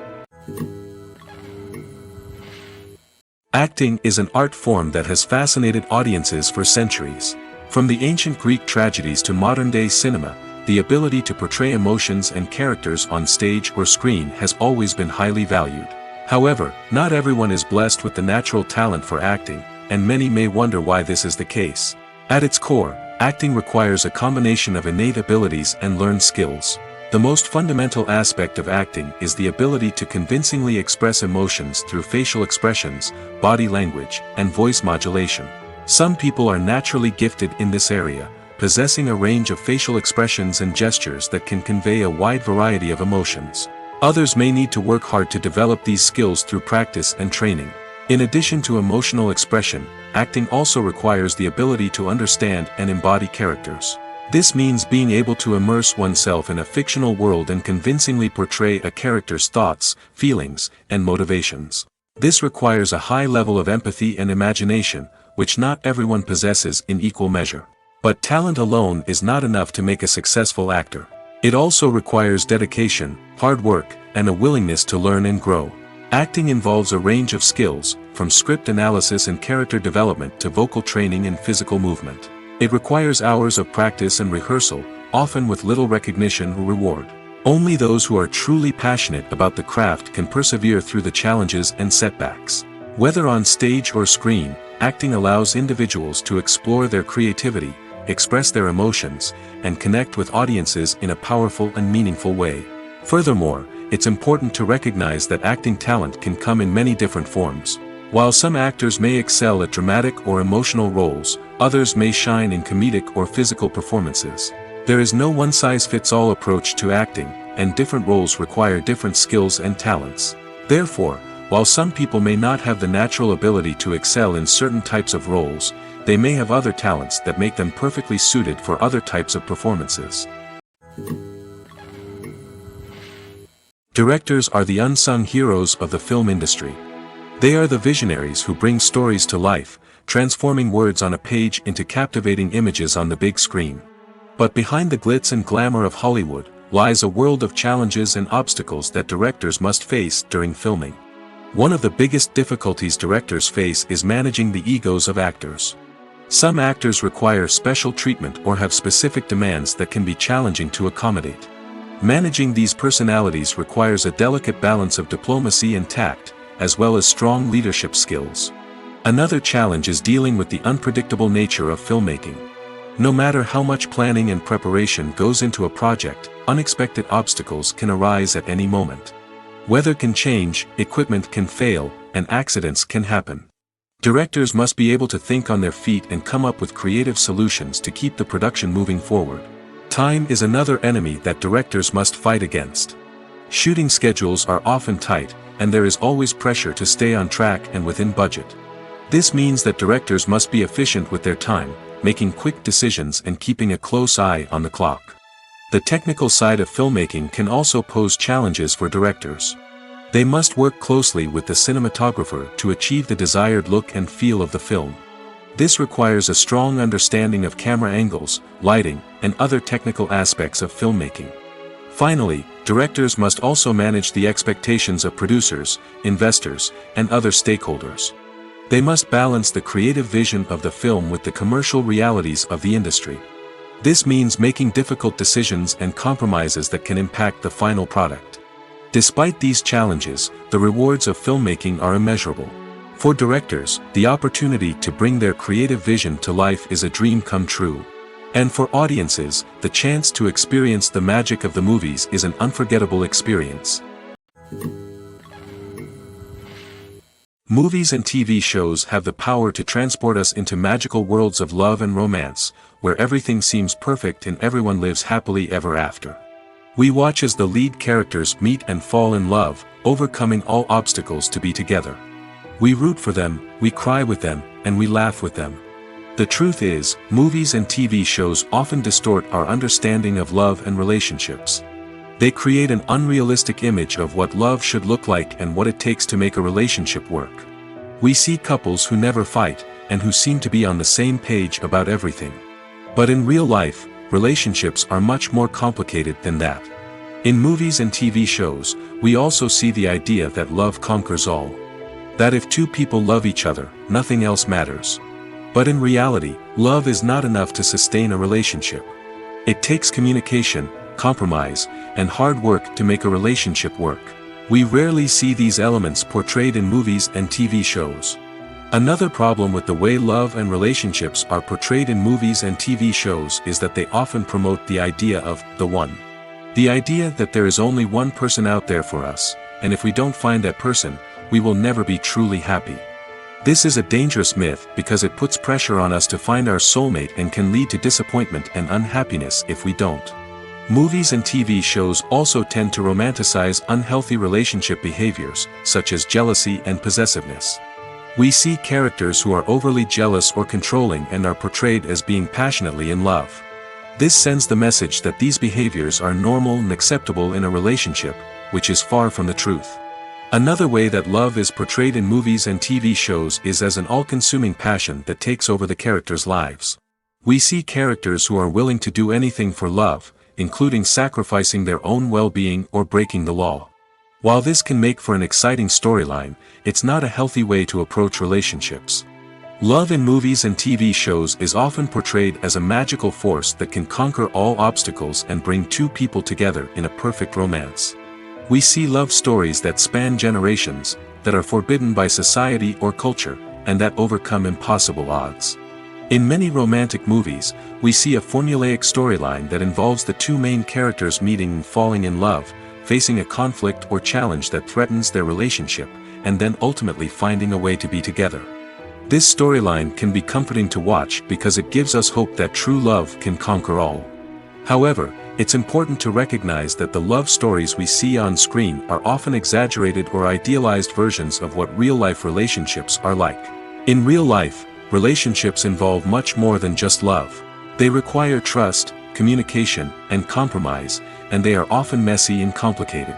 Acting is an art form that has fascinated audiences for centuries. From the ancient Greek tragedies to modern-day cinema, the ability to portray emotions and characters on stage or screen has always been highly valued. However, not everyone is blessed with the natural talent for acting, and many may wonder why this is the case. At its core, acting requires a combination of innate abilities and learned skills. The most fundamental aspect of acting is the ability to convincingly express emotions through facial expressions, body language, and voice modulation. Some people are naturally gifted in this area, possessing a range of facial expressions and gestures that can convey a wide variety of emotions. Others may need to work hard to develop these skills through practice and training. In addition to emotional expression, acting also requires the ability to understand and embody characters. This means being able to immerse oneself in a fictional world and convincingly portray a character's thoughts, feelings, and motivations. This requires a high level of empathy and imagination, which not everyone possesses in equal measure. But talent alone is not enough to make a successful actor. It also requires dedication, hard work, and a willingness to learn and grow. Acting involves a range of skills, from script analysis and character development to vocal training and physical movement. It requires hours of practice and rehearsal, often with little recognition or reward. Only those who are truly passionate about the craft can persevere through the challenges and setbacks. Whether on stage or screen, acting allows individuals to explore their creativity, express their emotions, and connect with audiences in a powerful and meaningful way. Furthermore, it's important to recognize that acting talent can come in many different forms. While some actors may excel at dramatic or emotional roles, others may shine in comedic or physical performances. There is no one-size-fits-all approach to acting, and different roles require different skills and talents. Therefore, while some people may not have the natural ability to excel in certain types of roles, they may have other talents that make them perfectly suited for other types of performances. Directors are the unsung heroes of the film industry. They are the visionaries who bring stories to life, transforming words on a page into captivating images on the big screen. But behind the glitz and glamour of Hollywood lies a world of challenges and obstacles that directors must face during filming. One of the biggest difficulties directors face is managing the egos of actors. Some actors require special treatment or have specific demands that can be challenging to accommodate. Managing these personalities requires a delicate balance of diplomacy and tact, as well as strong leadership skills. Another challenge is dealing with the unpredictable nature of filmmaking. No matter how much planning and preparation goes into a project, unexpected obstacles can arise at any moment. Weather can change, equipment can fail, and accidents can happen. Directors must be able to think on their feet and come up with creative solutions to keep the production moving forward. Time is another enemy that directors must fight against. Shooting schedules are often tight, and there is always pressure to stay on track and within budget. This means that directors must be efficient with their time, making quick decisions and keeping a close eye on the clock. The technical side of filmmaking can also pose challenges for directors. They must work closely with the cinematographer to achieve the desired look and feel of the film. This requires a strong understanding of camera angles, lighting, and other technical aspects of filmmaking. Finally, directors must also manage the expectations of producers, investors, and other stakeholders. They must balance the creative vision of the film with the commercial realities of the industry. This means making difficult decisions and compromises that can impact the final product. Despite these challenges, the rewards of filmmaking are immeasurable. For directors, the opportunity to bring their creative vision to life is a dream come true. And for audiences, the chance to experience the magic of the movies is an unforgettable experience. Movies and TV shows have the power to transport us into magical worlds of love and romance, where everything seems perfect and everyone lives happily ever after. We watch as the lead characters meet and fall in love, overcoming all obstacles to be together. We root for them, we cry with them, and we laugh with them. The truth is, movies and TV shows often distort our understanding of love and relationships. They create an unrealistic image of what love should look like and what it takes to make a relationship work. We see couples who never fight, and who seem to be on the same page about everything. But in real life, relationships are much more complicated than that. In movies and TV shows, we also see the idea that love conquers all. That if two people love each other, nothing else matters. But in reality, love is not enough to sustain a relationship. It takes communication, compromise, and hard work to make a relationship work. We rarely see these elements portrayed in movies and TV shows. Another problem with the way love and relationships are portrayed in movies and TV shows is that they often promote the idea of the one. The idea that there is only one person out there for us, and if we don't find that person, we will never be truly happy. This is a dangerous myth because it puts pressure on us to find our soulmate and can lead to disappointment and unhappiness if we don't. Movies and TV shows also tend to romanticize unhealthy relationship behaviors, such as jealousy and possessiveness. We see characters who are overly jealous or controlling and are portrayed as being passionately in love. This sends the message that these behaviors are normal and acceptable in a relationship, which is far from the truth. Another way that love is portrayed in movies and TV shows is as an all-consuming passion that takes over the characters' lives. We see characters who are willing to do anything for love, including sacrificing their own well-being or breaking the law. While this can make for an exciting storyline, it's not a healthy way to approach relationships. Love in movies and TV shows is often portrayed as a magical force that can conquer all obstacles and bring two people together in a perfect romance. We see love stories that span generations, that are forbidden by society or culture, and that overcome impossible odds. In many romantic movies, we see a formulaic storyline that involves the two main characters meeting and falling in love, facing a conflict or challenge that threatens their relationship, and then ultimately finding a way to be together. This storyline can be comforting to watch because it gives us hope that true love can conquer all. However, it's important to recognize that the love stories we see on screen are often exaggerated or idealized versions of what real-life relationships are like. In real life, relationships involve much more than just love. They require trust, communication, and compromise, and they are often messy and complicated.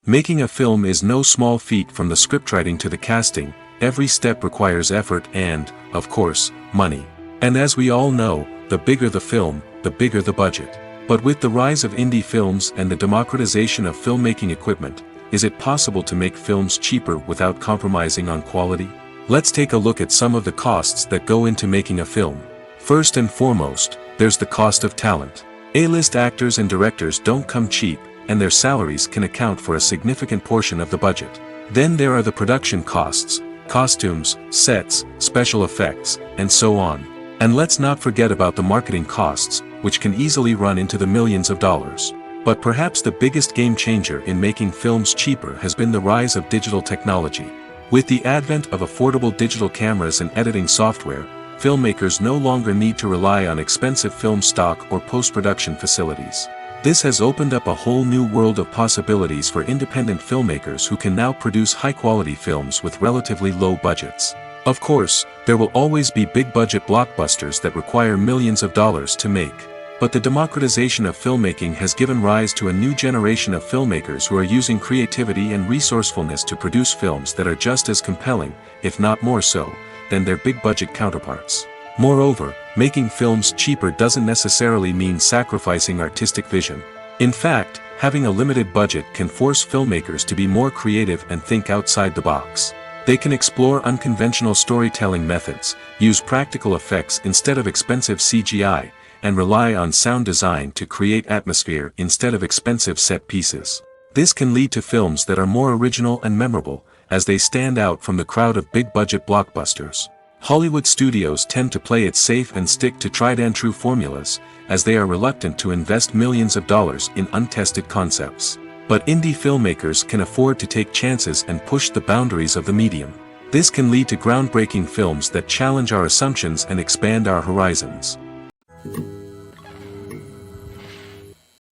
Making a film is no small feat. From the scriptwriting to the casting, every step requires effort and, of course, money. And as we all know, the bigger the film, the bigger the budget. But with the rise of indie films and the democratization of filmmaking equipment, is it possible to make films cheaper without compromising on quality? Let's take a look at some of the costs that go into making a film. First and foremost, there's the cost of talent. A-list actors and directors don't come cheap, and their salaries can account for a significant portion of the budget. Then there are the production costs, costumes, sets, special effects, and so on. And let's not forget about the marketing costs, which can easily run into the millions of dollars. But perhaps the biggest game changer in making films cheaper has been the rise of digital technology. With the advent of affordable digital cameras and editing software, filmmakers no longer need to rely on expensive film stock or post-production facilities. This has opened up a whole new world of possibilities for independent filmmakers who can now produce high-quality films with relatively low budgets. Of course, there will always be big-budget blockbusters that require millions of dollars to make. But the democratization of filmmaking has given rise to a new generation of filmmakers who are using creativity and resourcefulness to produce films that are just as compelling, if not more so, than their big-budget counterparts. Moreover, making films cheaper doesn't necessarily mean sacrificing artistic vision. In fact, having a limited budget can force filmmakers to be more creative and think outside the box. They can explore unconventional storytelling methods, use practical effects instead of expensive CGI, and rely on sound design to create atmosphere instead of expensive set pieces. This can lead to films that are more original and memorable, as they stand out from the crowd of big-budget blockbusters. Hollywood studios tend to play it safe and stick to tried-and-true formulas, as they are reluctant to invest millions of dollars in untested concepts. But indie filmmakers can afford to take chances and push the boundaries of the medium. This can lead to groundbreaking films that challenge our assumptions and expand our horizons.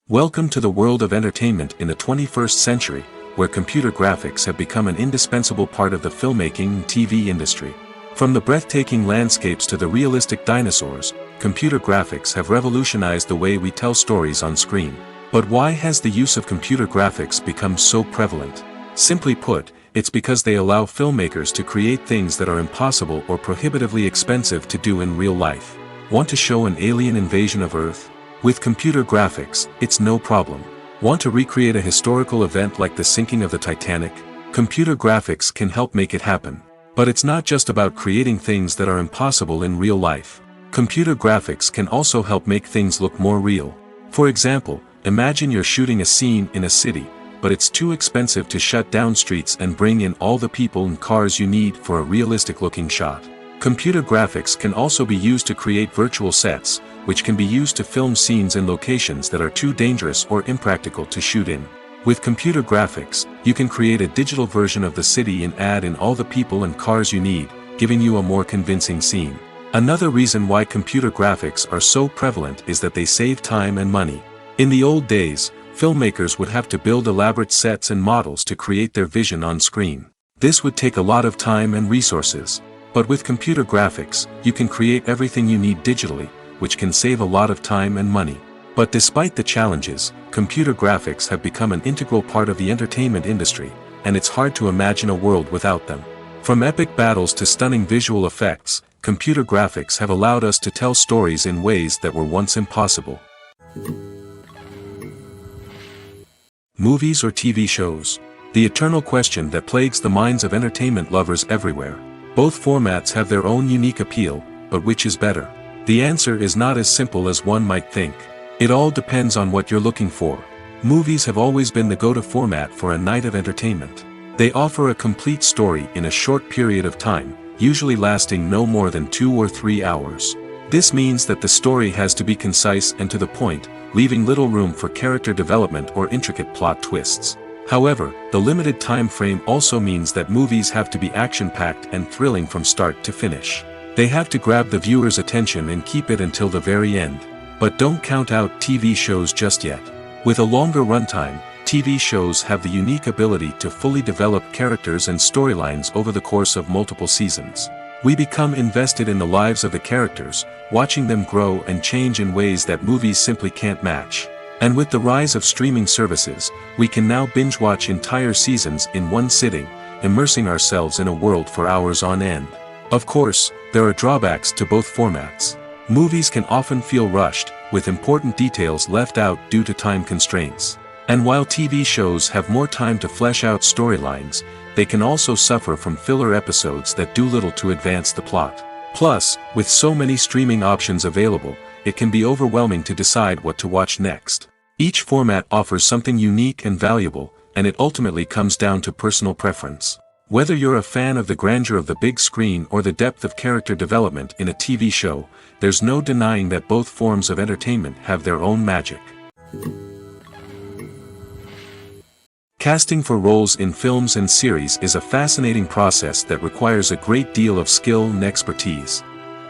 Welcome to the world of entertainment in the 21st century, where computer graphics have become an indispensable part of the filmmaking and TV industry. From the breathtaking landscapes to the realistic dinosaurs, computer graphics have revolutionized the way we tell stories on screen. But why has the use of computer graphics become so prevalent? Simply put, it's because they allow filmmakers to create things that are impossible or prohibitively expensive to do in real life. Want to show an alien invasion of Earth? With computer graphics, it's no problem. Want to recreate a historical event like the sinking of the Titanic? Computer graphics can help make it happen. But it's not just about creating things that are impossible in real life. Computer graphics can also help make things look more real. For example, imagine you're shooting a scene in a city, but it's too expensive to shut down streets and bring in all the people and cars you need for a realistic-looking shot. Computer graphics can also be used to create virtual sets, which can be used to film scenes in locations that are too dangerous or impractical to shoot in. With computer graphics, you can create a digital version of the city and add in all the people and cars you need, giving you a more convincing scene. Another reason why computer graphics are so prevalent is that they save time and money. In the old days, filmmakers would have to build elaborate sets and models to create their vision on screen. This would take a lot of time and resources. But with computer graphics, you can create everything you need digitally, which can save a lot of time and money. But despite the challenges, computer graphics have become an integral part of the entertainment industry, and it's hard to imagine a world without them. From epic battles to stunning visual effects, computer graphics have allowed us to tell stories in ways that were once impossible. Movies or TV shows? The eternal question that plagues the minds of entertainment lovers everywhere. Both formats have their own unique appeal, but which is better? The answer is not as simple as one might think. It all depends on what you're looking for. Movies have always been the go-to format for a night of entertainment. They offer a complete story in a short period of time, usually lasting no more than 2 or 3 hours. This means that the story has to be concise and to the point, leaving little room for character development or intricate plot twists. However, the limited time frame also means that movies have to be action-packed and thrilling from start to finish. They have to grab the viewer's attention and keep it until the very end. But don't count out TV shows just yet. With a longer runtime, TV shows have the unique ability to fully develop characters and storylines over the course of multiple seasons. We become invested in the lives of the characters, watching them grow and change in ways that movies simply can't match. And with the rise of streaming services, we can now binge-watch entire seasons in one sitting, immersing ourselves in a world for hours on end. Of course, there are drawbacks to both formats. Movies can often feel rushed, with important details left out due to time constraints. And while TV shows have more time to flesh out storylines, they can also suffer from filler episodes that do little to advance the plot. Plus, with so many streaming options available, it can be overwhelming to decide what to watch next. Each format offers something unique and valuable, and it ultimately comes down to personal preference. Whether you're a fan of the grandeur of the big screen or the depth of character development in a TV show, there's no denying that both forms of entertainment have their own magic. Casting for roles in films and series is a fascinating process that requires a great deal of skill and expertise.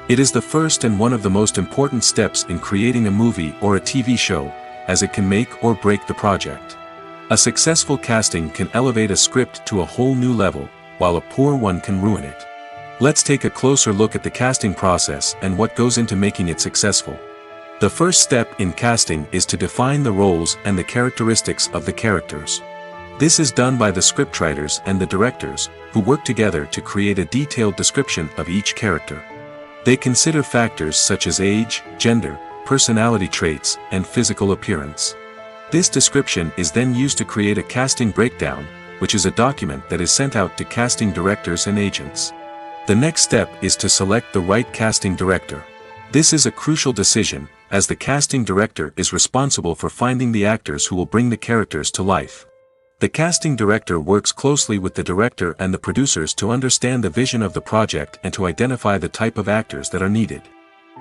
It is the first and one of the most important steps in creating a movie or a TV show, as it can make or break the project. A successful casting can elevate a script to a whole new level, while a poor one can ruin it. Let's take a closer look at the casting process and what goes into making it successful. The first step in casting is to define the roles and the characteristics of the characters. This is done by the scriptwriters and the directors, who work together to create a detailed description of each character. They consider factors such as age, gender, personality traits, and physical appearance. This description is then used to create a casting breakdown, which is a document that is sent out to casting directors and agents. The next step is to select the right casting director. This is a crucial decision, as the casting director is responsible for finding the actors who will bring the characters to life. The casting director works closely with the director and the producers to understand the vision of the project and to identify the type of actors that are needed.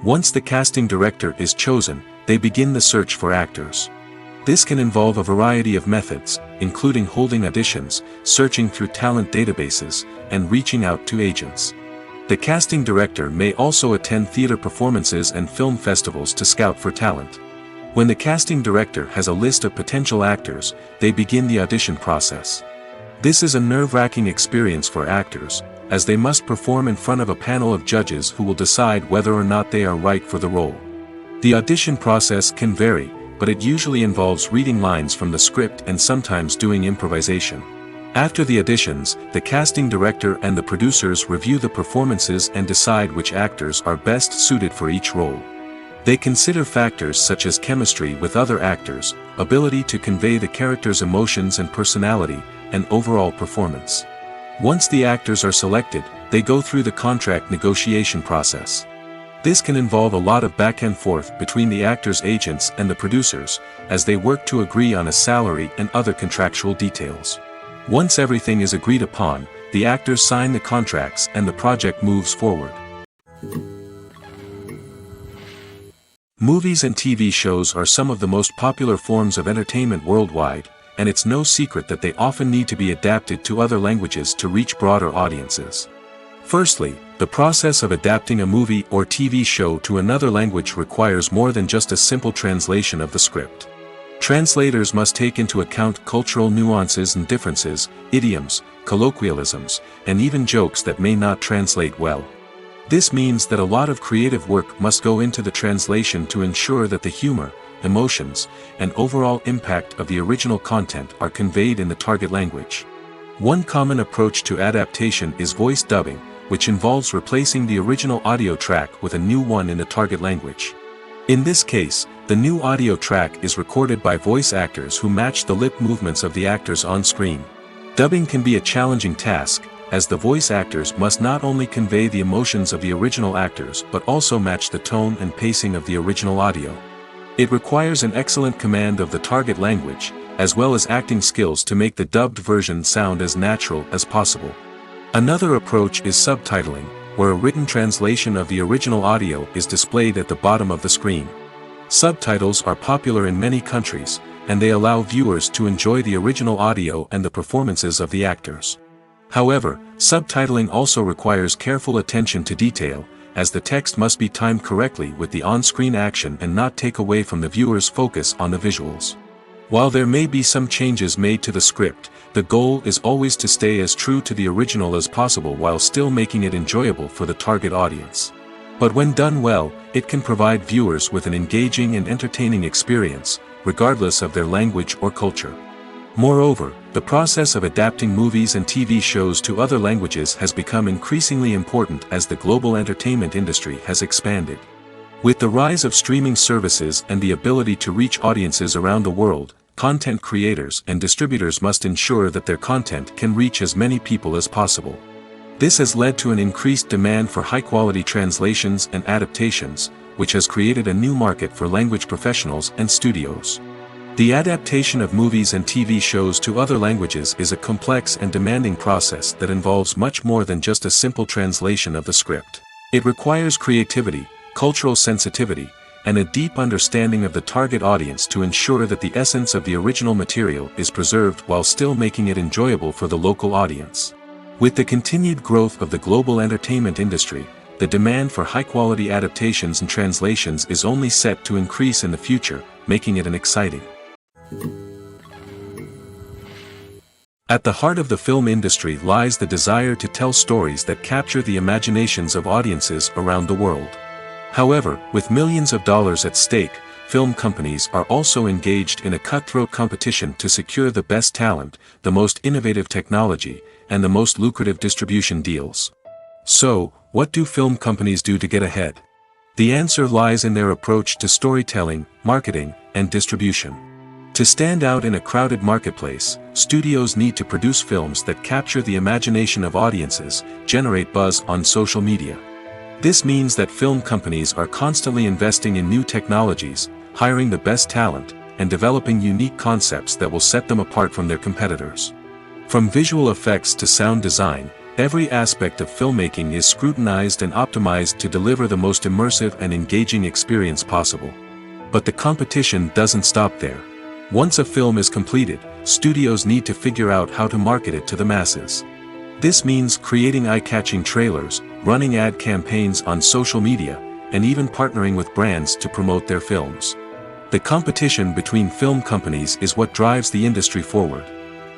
Once the casting director is chosen, they begin the search for actors. This can involve a variety of methods, including holding auditions, searching through talent databases, and reaching out to agents. The casting director may also attend theater performances and film festivals to scout for talent. When the casting director has a list of potential actors, they begin the audition process. This is a nerve-wracking experience for actors, as they must perform in front of a panel of judges who will decide whether or not they are right for the role. The audition process can vary, but it usually involves reading lines from the script and sometimes doing improvisation. After the auditions, the casting director and the producers review the performances and decide which actors are best suited for each role. They consider factors such as chemistry with other actors, ability to convey the character's emotions and personality, and overall performance. Once the actors are selected, they go through the contract negotiation process. This can involve a lot of back and forth between the actors' agents and the producers, as they work to agree on a salary and other contractual details. Once everything is agreed upon, the actors sign the contracts and the project moves forward. Movies and TV shows are some of the most popular forms of entertainment worldwide, and it's no secret that they often need to be adapted to other languages to reach broader audiences. Firstly, the process of adapting a movie or TV show to another language requires more than just a simple translation of the script. Translators must take into account cultural nuances and differences, idioms, colloquialisms, and even jokes that may not translate well. This means that a lot of creative work must go into the translation to ensure that the humor, emotions, and overall impact of the original content are conveyed in the target language. One common approach to adaptation is voice dubbing, which involves replacing the original audio track with a new one in the target language. In this case, the new audio track is recorded by voice actors who match the lip movements of the actors on screen. Dubbing can be a challenging task, as the voice actors must not only convey the emotions of the original actors but also match the tone and pacing of the original audio. It requires an excellent command of the target language, as well as acting skills to make the dubbed version sound as natural as possible. Another approach is subtitling, where a written translation of the original audio is displayed at the bottom of the screen. Subtitles are popular in many countries, and they allow viewers to enjoy the original audio and the performances of the actors. However, subtitling also requires careful attention to detail, as the text must be timed correctly with the on-screen action and not take away from the viewer's focus on the visuals. While there may be some changes made to the script, the goal is always to stay as true to the original as possible while still making it enjoyable for the target audience. But when done well, it can provide viewers with an engaging and entertaining experience, regardless of their language or culture. Moreover, the process of adapting movies and TV shows to other languages has become increasingly important as the global entertainment industry has expanded. With the rise of streaming services and the ability to reach audiences around the world, content creators and distributors must ensure that their content can reach as many people as possible. This has led to an increased demand for high-quality translations and adaptations, which has created a new market for language professionals and studios. The adaptation of movies and TV shows to other languages is a complex and demanding process that involves much more than just a simple translation of the script. It requires creativity, cultural sensitivity, and a deep understanding of the target audience to ensure that the essence of the original material is preserved while still making it enjoyable for the local audience. With the continued growth of the global entertainment industry, the demand for high-quality adaptations and translations is only set to increase in the future, making it an exciting At the heart of the film industry lies the desire to tell stories that capture the imaginations of audiences around the world. However, with millions of dollars at stake, film companies are also engaged in a cutthroat competition to secure the best talent, the most innovative technology, and the most lucrative distribution deals. So, what do film companies do to get ahead? The answer lies in their approach to storytelling, marketing, and distribution. To stand out in a crowded marketplace, studios need to produce films that capture the imagination of audiences, generate buzz on social media. This means that film companies are constantly investing in new technologies, hiring the best talent, and developing unique concepts that will set them apart from their competitors. From visual effects to sound design, every aspect of filmmaking is scrutinized and optimized to deliver the most immersive and engaging experience possible. But the competition doesn't stop there. Once a film is completed, studios need to figure out how to market it to the masses. This means creating eye-catching trailers, running ad campaigns on social media, and even partnering with brands to promote their films. The competition between film companies is what drives the industry forward.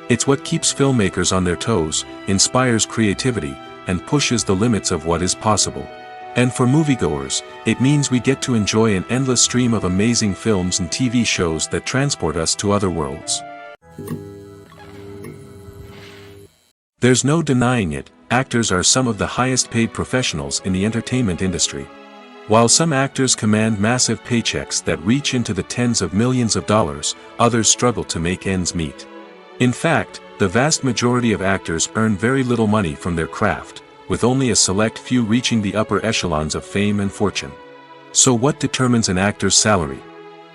It's what keeps filmmakers on their toes, inspires creativity, and pushes the limits of what is possible. And for moviegoers, it means we get to enjoy an endless stream of amazing films and TV shows that transport us to other worlds. There's no denying it, actors are some of the highest paid professionals in the entertainment industry. While some actors command massive paychecks that reach into the tens of millions of dollars, others struggle to make ends meet. In fact, the vast majority of actors earn very little money from their craft, with only a select few reaching the upper echelons of fame and fortune. So what determines an actor's salary?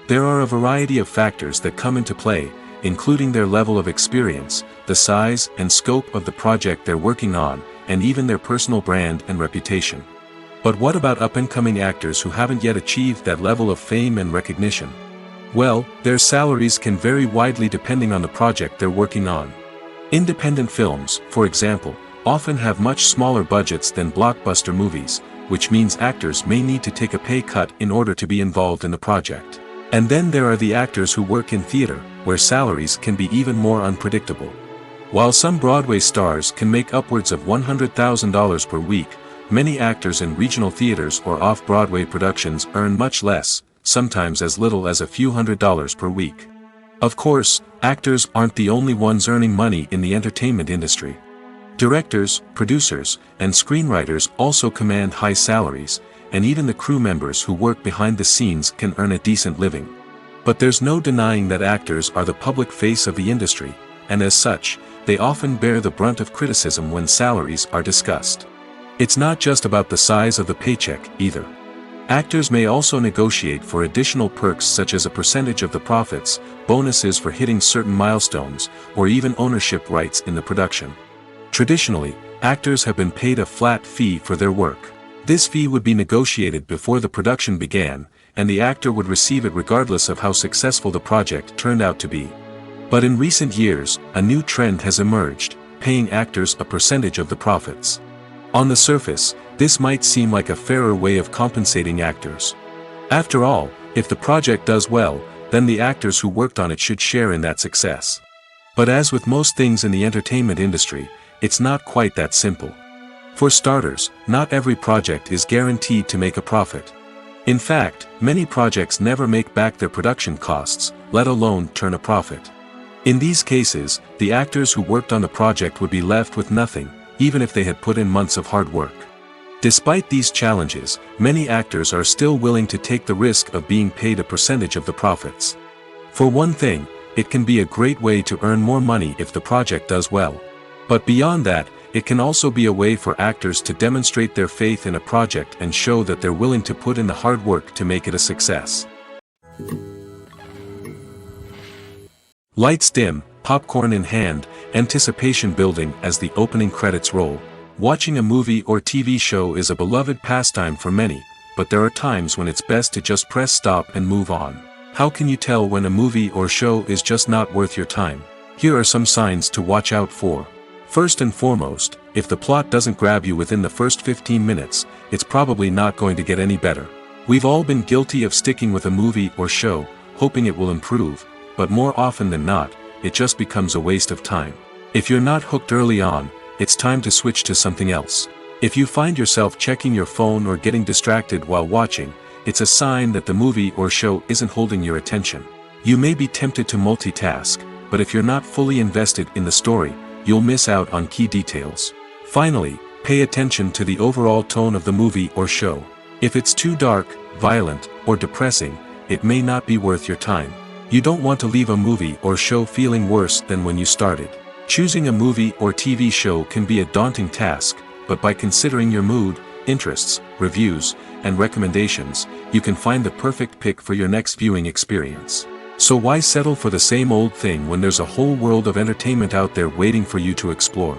There are a variety of factors that come into play, including their level of experience, the size and scope of the project they're working on, and even their personal brand and reputation. But what about up-and-coming actors who haven't yet achieved that level of fame and recognition? Well, their salaries can vary widely depending on the project they're working on. Independent films, for example, often have much smaller budgets than blockbuster movies, which means actors may need to take a pay cut in order to be involved in the project. And then there are the actors who work in theater, where salaries can be even more unpredictable. While some Broadway stars can make upwards of $100,000 per week, many actors in regional theaters or off-Broadway productions earn much less, sometimes as little as a few $100s per week. Of course, actors aren't the only ones earning money in the entertainment industry. Directors, producers, and screenwriters also command high salaries, and even the crew members who work behind the scenes can earn a decent living. But there's no denying that actors are the public face of the industry, and as such, they often bear the brunt of criticism when salaries are discussed. It's not just about the size of the paycheck, either. Actors may also negotiate for additional perks such as a percentage of the profits, bonuses for hitting certain milestones, or even ownership rights in the production. Traditionally, actors have been paid a flat fee for their work. This fee would be negotiated before the production began, and the actor would receive it regardless of how successful the project turned out to be. But in recent years, a new trend has emerged, paying actors a percentage of the profits. On the surface, this might seem like a fairer way of compensating actors. After all, if the project does well, then the actors who worked on it should share in that success. But as with most things in the entertainment industry, it's not quite that simple. For starters, not every project is guaranteed to make a profit. In fact, many projects never make back their production costs, let alone turn a profit. In these cases, the actors who worked on the project would be left with nothing, even if they had put in months of hard work. Despite these challenges, many actors are still willing to take the risk of being paid a percentage of the profits. For one thing, it can be a great way to earn more money if the project does well. But beyond that, it can also be a way for actors to demonstrate their faith in a project and show that they're willing to put in the hard work to make it a success. Lights dim, popcorn in hand, anticipation building as the opening credits roll. Watching a movie or TV show is a beloved pastime for many, but there are times when it's best to just press stop and move on. How can you tell when a movie or show is just not worth your time? Here are some signs to watch out for. First and foremost, if the plot doesn't grab you within the first 15 minutes, it's probably not going to get any better. We've all been guilty of sticking with a movie or show, hoping it will improve, but more often than not, it just becomes a waste of time. If you're not hooked early on, it's time to switch to something else. If you find yourself checking your phone or getting distracted while watching, it's a sign that the movie or show isn't holding your attention. You may be tempted to multitask, but if you're not fully invested in the story, you'll miss out on key details. Finally, pay attention to the overall tone of the movie or show. If it's too dark, violent, or depressing, it may not be worth your time. You don't want to leave a movie or show feeling worse than when you started. Choosing a movie or TV show can be a daunting task, but by considering your mood, interests, reviews, and recommendations, you can find the perfect pick for your next viewing experience. So why settle for the same old thing when there's a whole world of entertainment out there waiting for you to explore?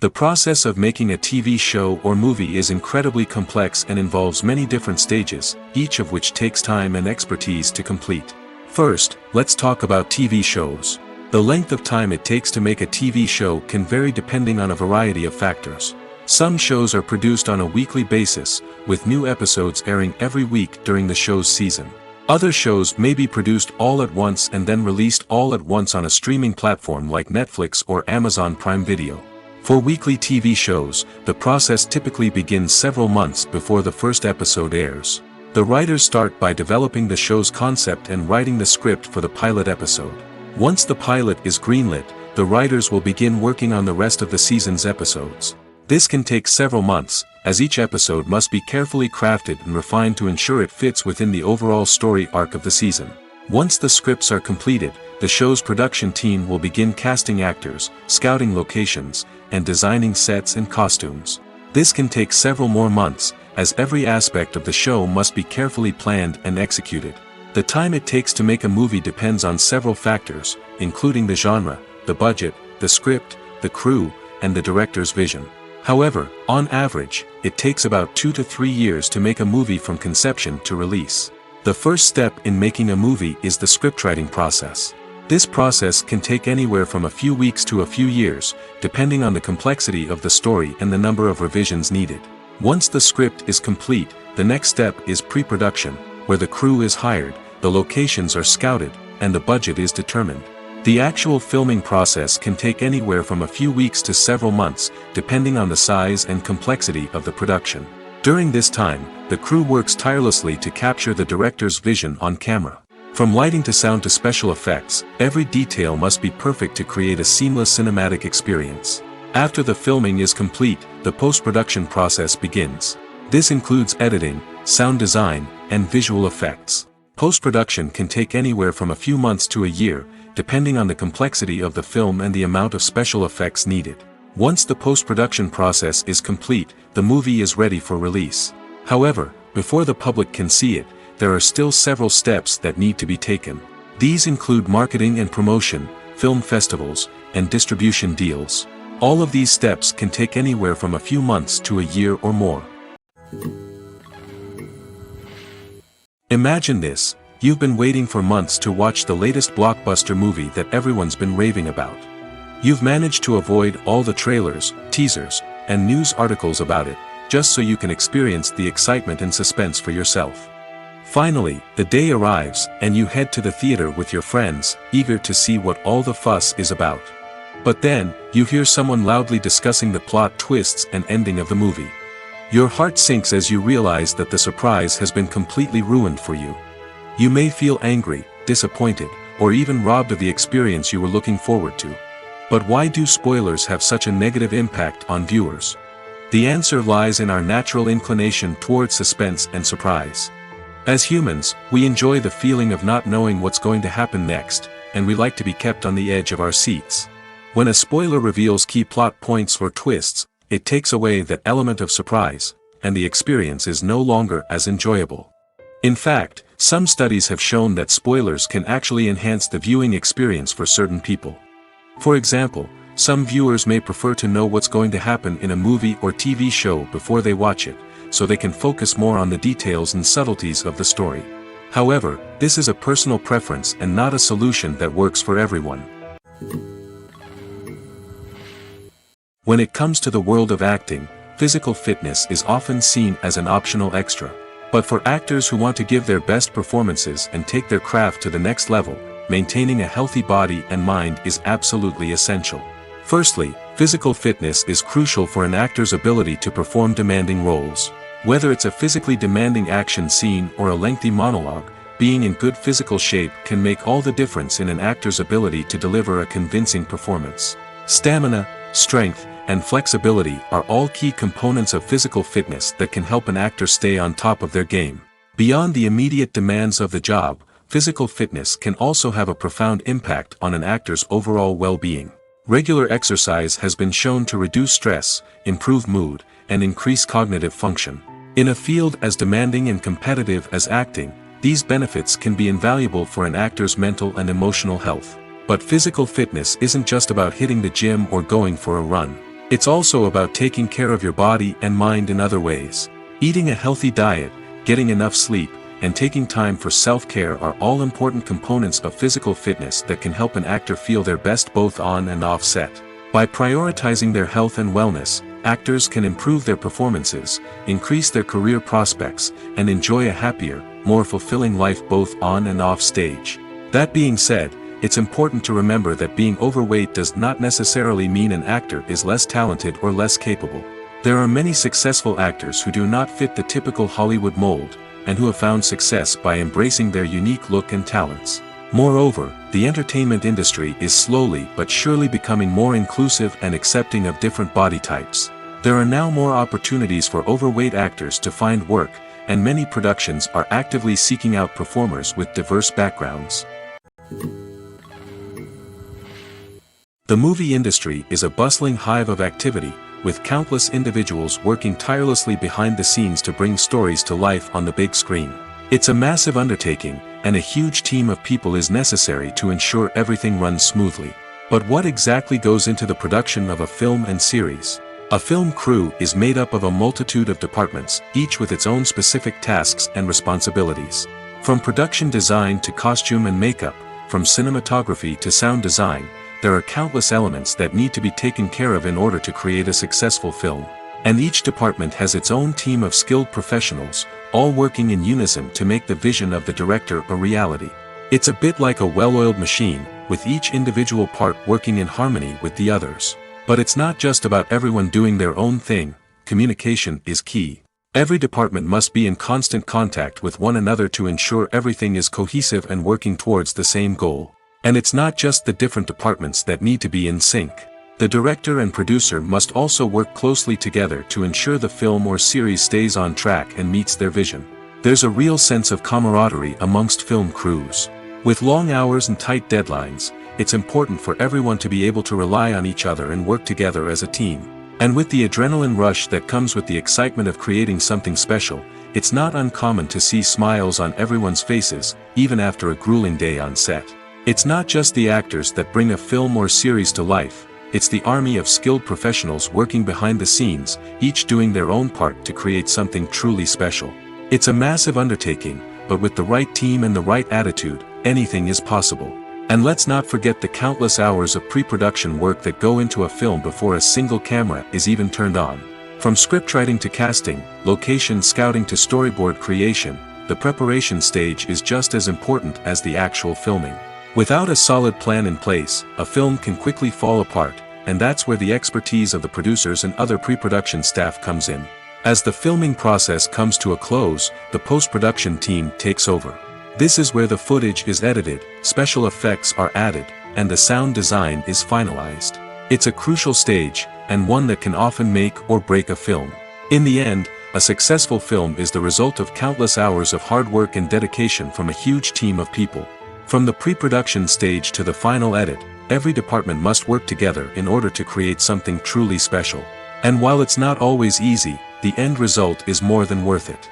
The process of making a TV show or movie is incredibly complex and involves many different stages, each of which takes time and expertise to complete. First, let's talk about TV shows. The length of time it takes to make a TV show can vary depending on a variety of factors. Some shows are produced on a weekly basis, with new episodes airing every week during the show's season. Other shows may be produced all at once and then released all at once on a streaming platform like Netflix or Amazon Prime Video. For weekly TV shows, the process typically begins several months before the first episode airs. The writers start by developing the show's concept and writing the script for the pilot episode. Once the pilot is greenlit, the writers will begin working on the rest of the season's episodes. This can take several months, as each episode must be carefully crafted and refined to ensure it fits within the overall story arc of the season. Once the scripts are completed, the show's production team will begin casting actors, scouting locations, and designing sets and costumes. This can take several more months, as every aspect of the show must be carefully planned and executed. The time it takes to make a movie depends on several factors, including the genre, the budget, the script, the crew, and the director's vision. However, on average, it takes about 2 to 3 years to make a movie from conception to release. The first step in making a movie is the scriptwriting process. This process can take anywhere from a few weeks to a few years, depending on the complexity of the story and the number of revisions needed. Once the script is complete, the next step is pre-production, where the crew is hired, the locations are scouted, and the budget is determined. The actual filming process can take anywhere from a few weeks to several months, depending on the size and complexity of the production. During this time, the crew works tirelessly to capture the director's vision on camera. From lighting to sound to special effects, every detail must be perfect to create a seamless cinematic experience. After the filming is complete, the post-production process begins. This includes editing, sound design, and visual effects. Post-production can take anywhere from a few months to a year, depending on the complexity of the film and the amount of special effects needed. Once the post-production process is complete, the movie is ready for release. However, before the public can see it, there are still several steps that need to be taken. These include marketing and promotion, film festivals, and distribution deals. All of these steps can take anywhere from a few months to a year or more. Imagine this: you've been waiting for months to watch the latest blockbuster movie that everyone's been raving about. You've managed to avoid all the trailers, teasers, and news articles about it, just so you can experience the excitement and suspense for yourself. Finally, the day arrives, and you head to the theater with your friends, eager to see what all the fuss is about. But then, you hear someone loudly discussing the plot twists and ending of the movie. Your heart sinks as you realize that the surprise has been completely ruined for you. You may feel angry, disappointed, or even robbed of the experience you were looking forward to. But why do spoilers have such a negative impact on viewers? The answer lies in our natural inclination towards suspense and surprise. As humans, we enjoy the feeling of not knowing what's going to happen next, and we like to be kept on the edge of our seats. When a spoiler reveals key plot points or twists, it takes away that element of surprise, and the experience is no longer as enjoyable. In fact, some studies have shown that spoilers can actually enhance the viewing experience for certain people. For example, some viewers may prefer to know what's going to happen in a movie or TV show before they watch it, so they can focus more on the details and subtleties of the story. However, this is a personal preference and not a solution that works for everyone. When it comes to the world of acting, physical fitness is often seen as an optional extra. But for actors who want to give their best performances and take their craft to the next level, maintaining a healthy body and mind is absolutely essential. Firstly, physical fitness is crucial for an actor's ability to perform demanding roles. Whether it's a physically demanding action scene or a lengthy monologue, being in good physical shape can make all the difference in an actor's ability to deliver a convincing performance. Stamina, strength, and flexibility are all key components of physical fitness that can help an actor stay on top of their game. Beyond the immediate demands of the job, physical fitness can also have a profound impact on an actor's overall well-being. Regular exercise has been shown to reduce stress, improve mood, and increase cognitive function. In a field as demanding and competitive as acting, these benefits can be invaluable for an actor's mental and emotional health. But physical fitness isn't just about hitting the gym or going for a run. It's also about taking care of your body and mind in other ways. Eating a healthy diet, getting enough sleep, and taking time for self-care are all important components of physical fitness that can help an actor feel their best both on and off set. By prioritizing their health and wellness, actors can improve their performances, increase their career prospects, and enjoy a happier, more fulfilling life both on and off stage. That being said, it's important to remember that being overweight does not necessarily mean an actor is less talented or less capable. There are many successful actors who do not fit the typical Hollywood mold, and who have found success by embracing their unique look and talents. Moreover, the entertainment industry is slowly but surely becoming more inclusive and accepting of different body types. There are now more opportunities for overweight actors to find work, and many productions are actively seeking out performers with diverse backgrounds. The movie industry is a bustling hive of activity, with countless individuals working tirelessly behind the scenes to bring stories to life on the big screen. It's a massive undertaking, and a huge team of people is necessary to ensure everything runs smoothly. But what exactly goes into the production of a film and series? A film crew is made up of a multitude of departments, each with its own specific tasks and responsibilities. From production design to costume and makeup, from cinematography to sound design, there are countless elements that need to be taken care of in order to create a successful film. And each department has its own team of skilled professionals, all working in unison to make the vision of the director a reality. It's a bit like a well-oiled machine, with each individual part working in harmony with the others. But it's not just about everyone doing their own thing. Communication is key. Every department must be in constant contact with one another to ensure everything is cohesive and working towards the same goal. And it's not just the different departments that need to be in sync. The director and producer must also work closely together to ensure the film or series stays on track and meets their vision. There's a real sense of camaraderie amongst film crews. With long hours and tight deadlines, it's important for everyone to be able to rely on each other and work together as a team. And with the adrenaline rush that comes with the excitement of creating something special, it's not uncommon to see smiles on everyone's faces, even after a grueling day on set. It's not just the actors that bring a film or series to life, it's the army of skilled professionals working behind the scenes, each doing their own part to create something truly special. It's a massive undertaking, but with the right team and the right attitude, anything is possible. And let's not forget the countless hours of pre-production work that go into a film before a single camera is even turned on. From scriptwriting to casting, location scouting to storyboard creation, the preparation stage is just as important as the actual filming. Without a solid plan in place, a film can quickly fall apart, and that's where the expertise of the producers and other pre-production staff comes in. As the filming process comes to a close, the post-production team takes over. This is where the footage is edited, special effects are added, and the sound design is finalized. It's a crucial stage, and one that can often make or break a film. In the end, a successful film is the result of countless hours of hard work and dedication from a huge team of people. From the pre-production stage to the final edit, every department must work together in order to create something truly special. And while it's not always easy, the end result is more than worth it.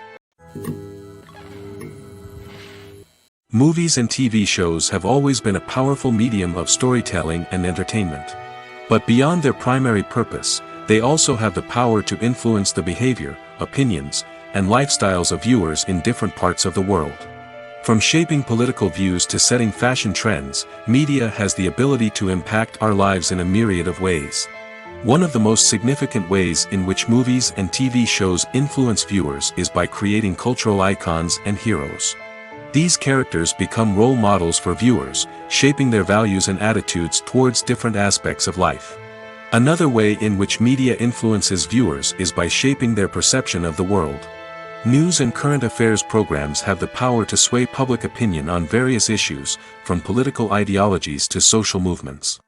Movies and TV shows have always been a powerful medium of storytelling and entertainment. But beyond their primary purpose, they also have the power to influence the behavior, opinions, and lifestyles of viewers in different parts of the world. From shaping political views to setting fashion trends, media has the ability to impact our lives in a myriad of ways. One of the most significant ways in which movies and TV shows influence viewers is by creating cultural icons and heroes. These characters become role models for viewers, shaping their values and attitudes towards different aspects of life. Another way in which media influences viewers is by shaping their perception of the world. News and current affairs programs have the power to sway public opinion on various issues, from political ideologies to social movements.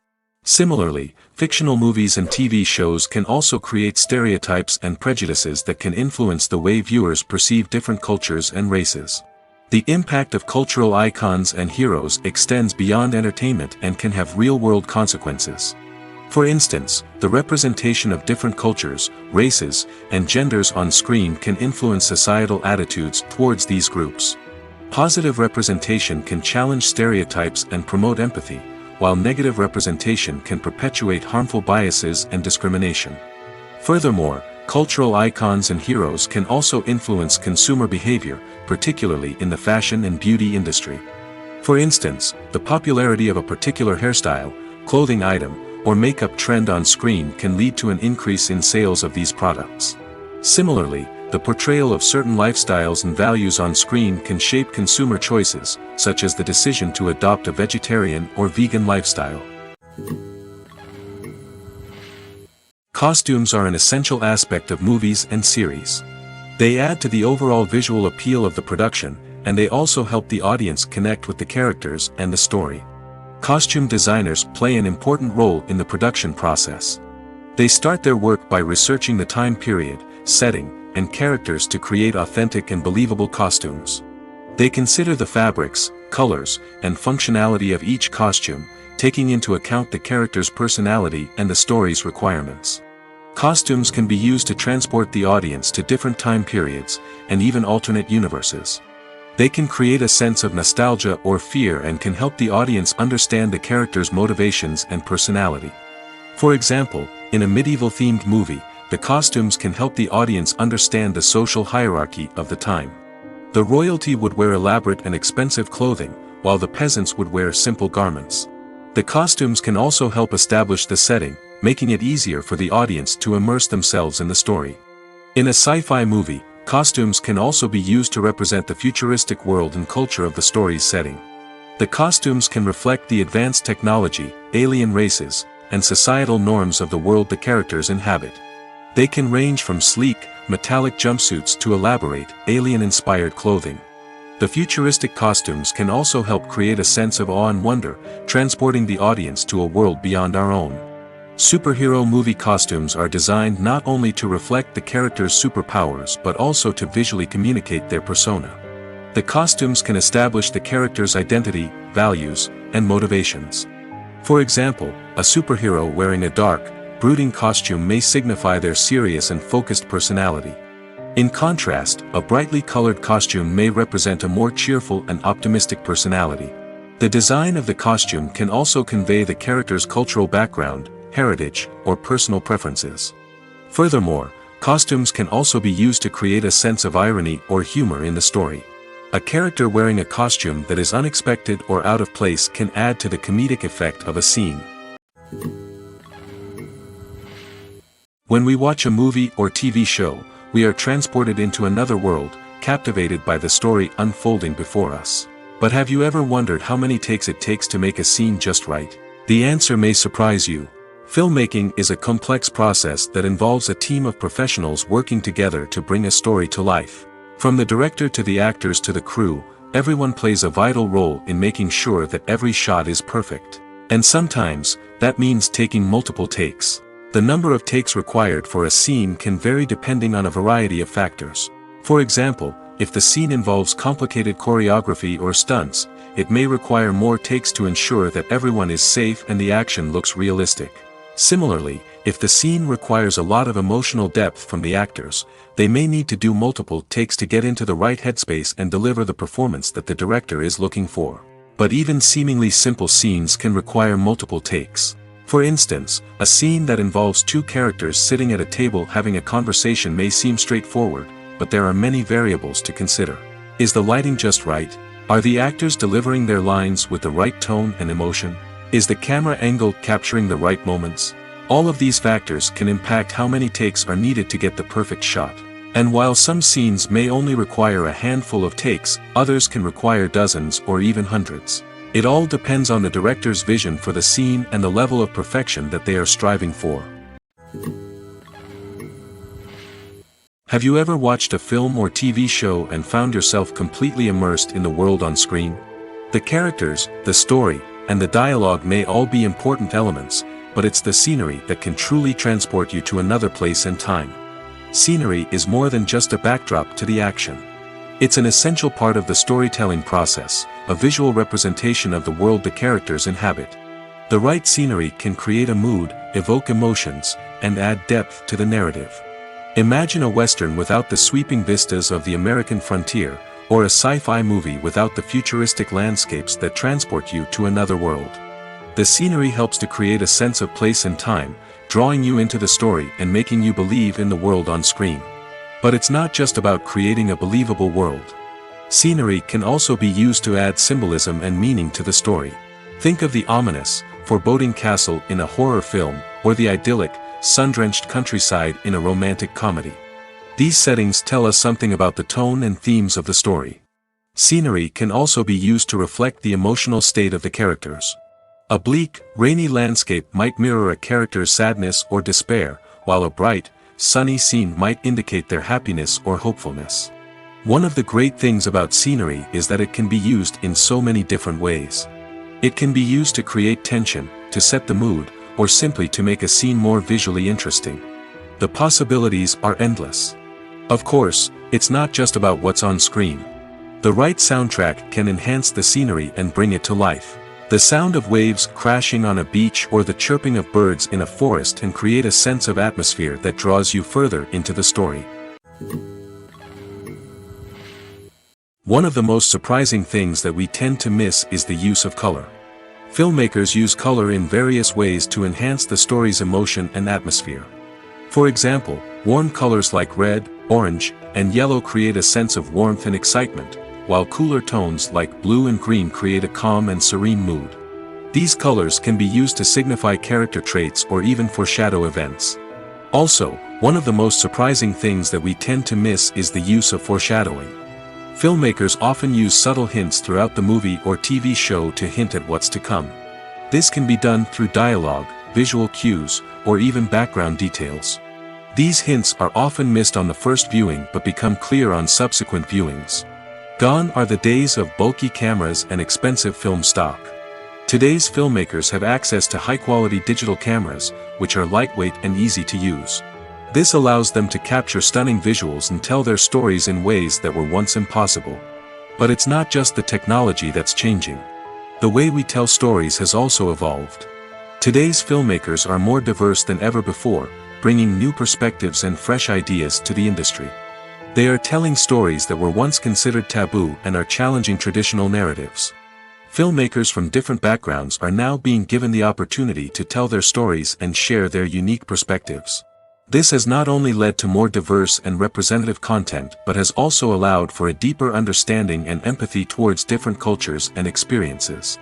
Similarly, fictional movies and TV shows can also create stereotypes and prejudices that can influence the way viewers perceive different cultures and races. The impact of cultural icons and heroes extends beyond entertainment and can have real-world consequences. For instance, the representation of different cultures, races, and genders on screen can influence societal attitudes towards these groups. Positive representation can challenge stereotypes and promote empathy, while negative representation can perpetuate harmful biases and discrimination. Furthermore, cultural icons and heroes can also influence consumer behavior, particularly in the fashion and beauty industry. For instance, the popularity of a particular hairstyle, clothing item, or makeup trend on screen can lead to an increase in sales of these products. Similarly, the portrayal of certain lifestyles and values on screen can shape consumer choices, such as the decision to adopt a vegetarian or vegan lifestyle. Costumes are an essential aspect of movies and series. They add to the overall visual appeal of the production, and they also help the audience connect with the characters and the story. Costume designers play an important role in the production process. They start their work by researching the time period, setting, and characters to create authentic and believable costumes. They consider the fabrics, colors, and functionality of each costume, taking into account the character's personality and the story's requirements. Costumes can be used to transport the audience to different time periods, and even alternate universes. They can create a sense of nostalgia or fear and can help the audience understand the character's motivations and personality. For example, in a medieval-themed movie, the costumes can help the audience understand the social hierarchy of the time. The royalty would wear elaborate and expensive clothing, while the peasants would wear simple garments. The costumes can also help establish the setting, making it easier for the audience to immerse themselves in the story. In a sci-fi movie, costumes can also be used to represent the futuristic world and culture of the story's setting. The costumes can reflect the advanced technology, alien races, and societal norms of the world the characters inhabit. They can range from sleek, metallic jumpsuits to elaborate, alien-inspired clothing. The futuristic costumes can also help create a sense of awe and wonder, transporting the audience to a world beyond our own. Superhero movie costumes are designed not only to reflect the character's superpowers but also to visually communicate their persona. The costumes can establish the character's identity, values, and motivations. For example, a superhero wearing a dark, brooding costume may signify their serious and focused personality. In contrast, a brightly colored costume may represent a more cheerful and optimistic personality. The design of the costume can also convey the character's cultural background, heritage, or personal preferences. Furthermore, costumes can also be used to create a sense of irony or humor in the story. A character wearing a costume that is unexpected or out of place can add to the comedic effect of a scene. When we watch a movie or TV show, we are transported into another world, captivated by the story unfolding before us. But have you ever wondered how many takes it takes to make a scene just right? The answer may surprise you. Filmmaking is a complex process that involves a team of professionals working together to bring a story to life. From the director to the actors to the crew, everyone plays a vital role in making sure that every shot is perfect. And sometimes, that means taking multiple takes. The number of takes required for a scene can vary depending on a variety of factors. For example, if the scene involves complicated choreography or stunts, it may require more takes to ensure that everyone is safe and the action looks realistic. Similarly, if the scene requires a lot of emotional depth from the actors, they may need to do multiple takes to get into the right headspace and deliver the performance that the director is looking for. But even seemingly simple scenes can require multiple takes. For instance, a scene that involves two characters sitting at a table having a conversation may seem straightforward, but there are many variables to consider. Is the lighting just right? Are the actors delivering their lines with the right tone and emotion? Is the camera angle capturing the right moments? All of these factors can impact how many takes are needed to get the perfect shot. And while some scenes may only require a handful of takes, others can require dozens or even hundreds. It all depends on the director's vision for the scene and the level of perfection that they are striving for. Have you ever watched a film or TV show and found yourself completely immersed in the world on screen? The characters, the story, and the dialogue may all be important elements, but it's the scenery that can truly transport you to another place and time. Scenery is more than just a backdrop to the action. It's an essential part of the storytelling process, a visual representation of the world the characters inhabit. The right scenery can create a mood, evoke emotions, and add depth to the narrative. Imagine a Western without the sweeping vistas of the American frontier, or a sci-fi movie without the futuristic landscapes that transport you to another world. The scenery helps to create a sense of place and time, drawing you into the story and making you believe in the world on screen. But it's not just about creating a believable world. Scenery can also be used to add symbolism and meaning to the story. Think of the ominous, foreboding castle in a horror film, or the idyllic, sun-drenched countryside in a romantic comedy. These settings tell us something about the tone and themes of the story. Scenery can also be used to reflect the emotional state of the characters. A bleak, rainy landscape might mirror a character's sadness or despair, while a bright, sunny scene might indicate their happiness or hopefulness. One of the great things about scenery is that it can be used in so many different ways. It can be used to create tension, to set the mood, or simply to make a scene more visually interesting. The possibilities are endless. Of course, it's not just about what's on screen. The right soundtrack can enhance the scenery and bring it to life. The sound of waves crashing on a beach or the chirping of birds in a forest can create a sense of atmosphere that draws you further into the story. One of the most surprising things that we tend to miss is the use of color. Filmmakers use color in various ways to enhance the story's emotion and atmosphere. For example, warm colors like red, orange, and yellow create a sense of warmth and excitement, while cooler tones like blue and green create a calm and serene mood. These colors can be used to signify character traits or even foreshadow events. Also, one of the most surprising things that we tend to miss is the use of foreshadowing. Filmmakers often use subtle hints throughout the movie or TV show to hint at what's to come. This can be done through dialogue, visual cues, or even background details. These hints are often missed on the first viewing but become clear on subsequent viewings. Gone are the days of bulky cameras and expensive film stock. Today's filmmakers have access to high-quality digital cameras, which are lightweight and easy to use. This allows them to capture stunning visuals and tell their stories in ways that were once impossible. But it's not just the technology that's changing. The way we tell stories has also evolved. Today's filmmakers are more diverse than ever before, bringing new perspectives and fresh ideas to the industry. They are telling stories that were once considered taboo and are challenging traditional narratives. Filmmakers from different backgrounds are now being given the opportunity to tell their stories and share their unique perspectives. This has not only led to more diverse and representative content but has also allowed for a deeper understanding and empathy towards different cultures and experiences.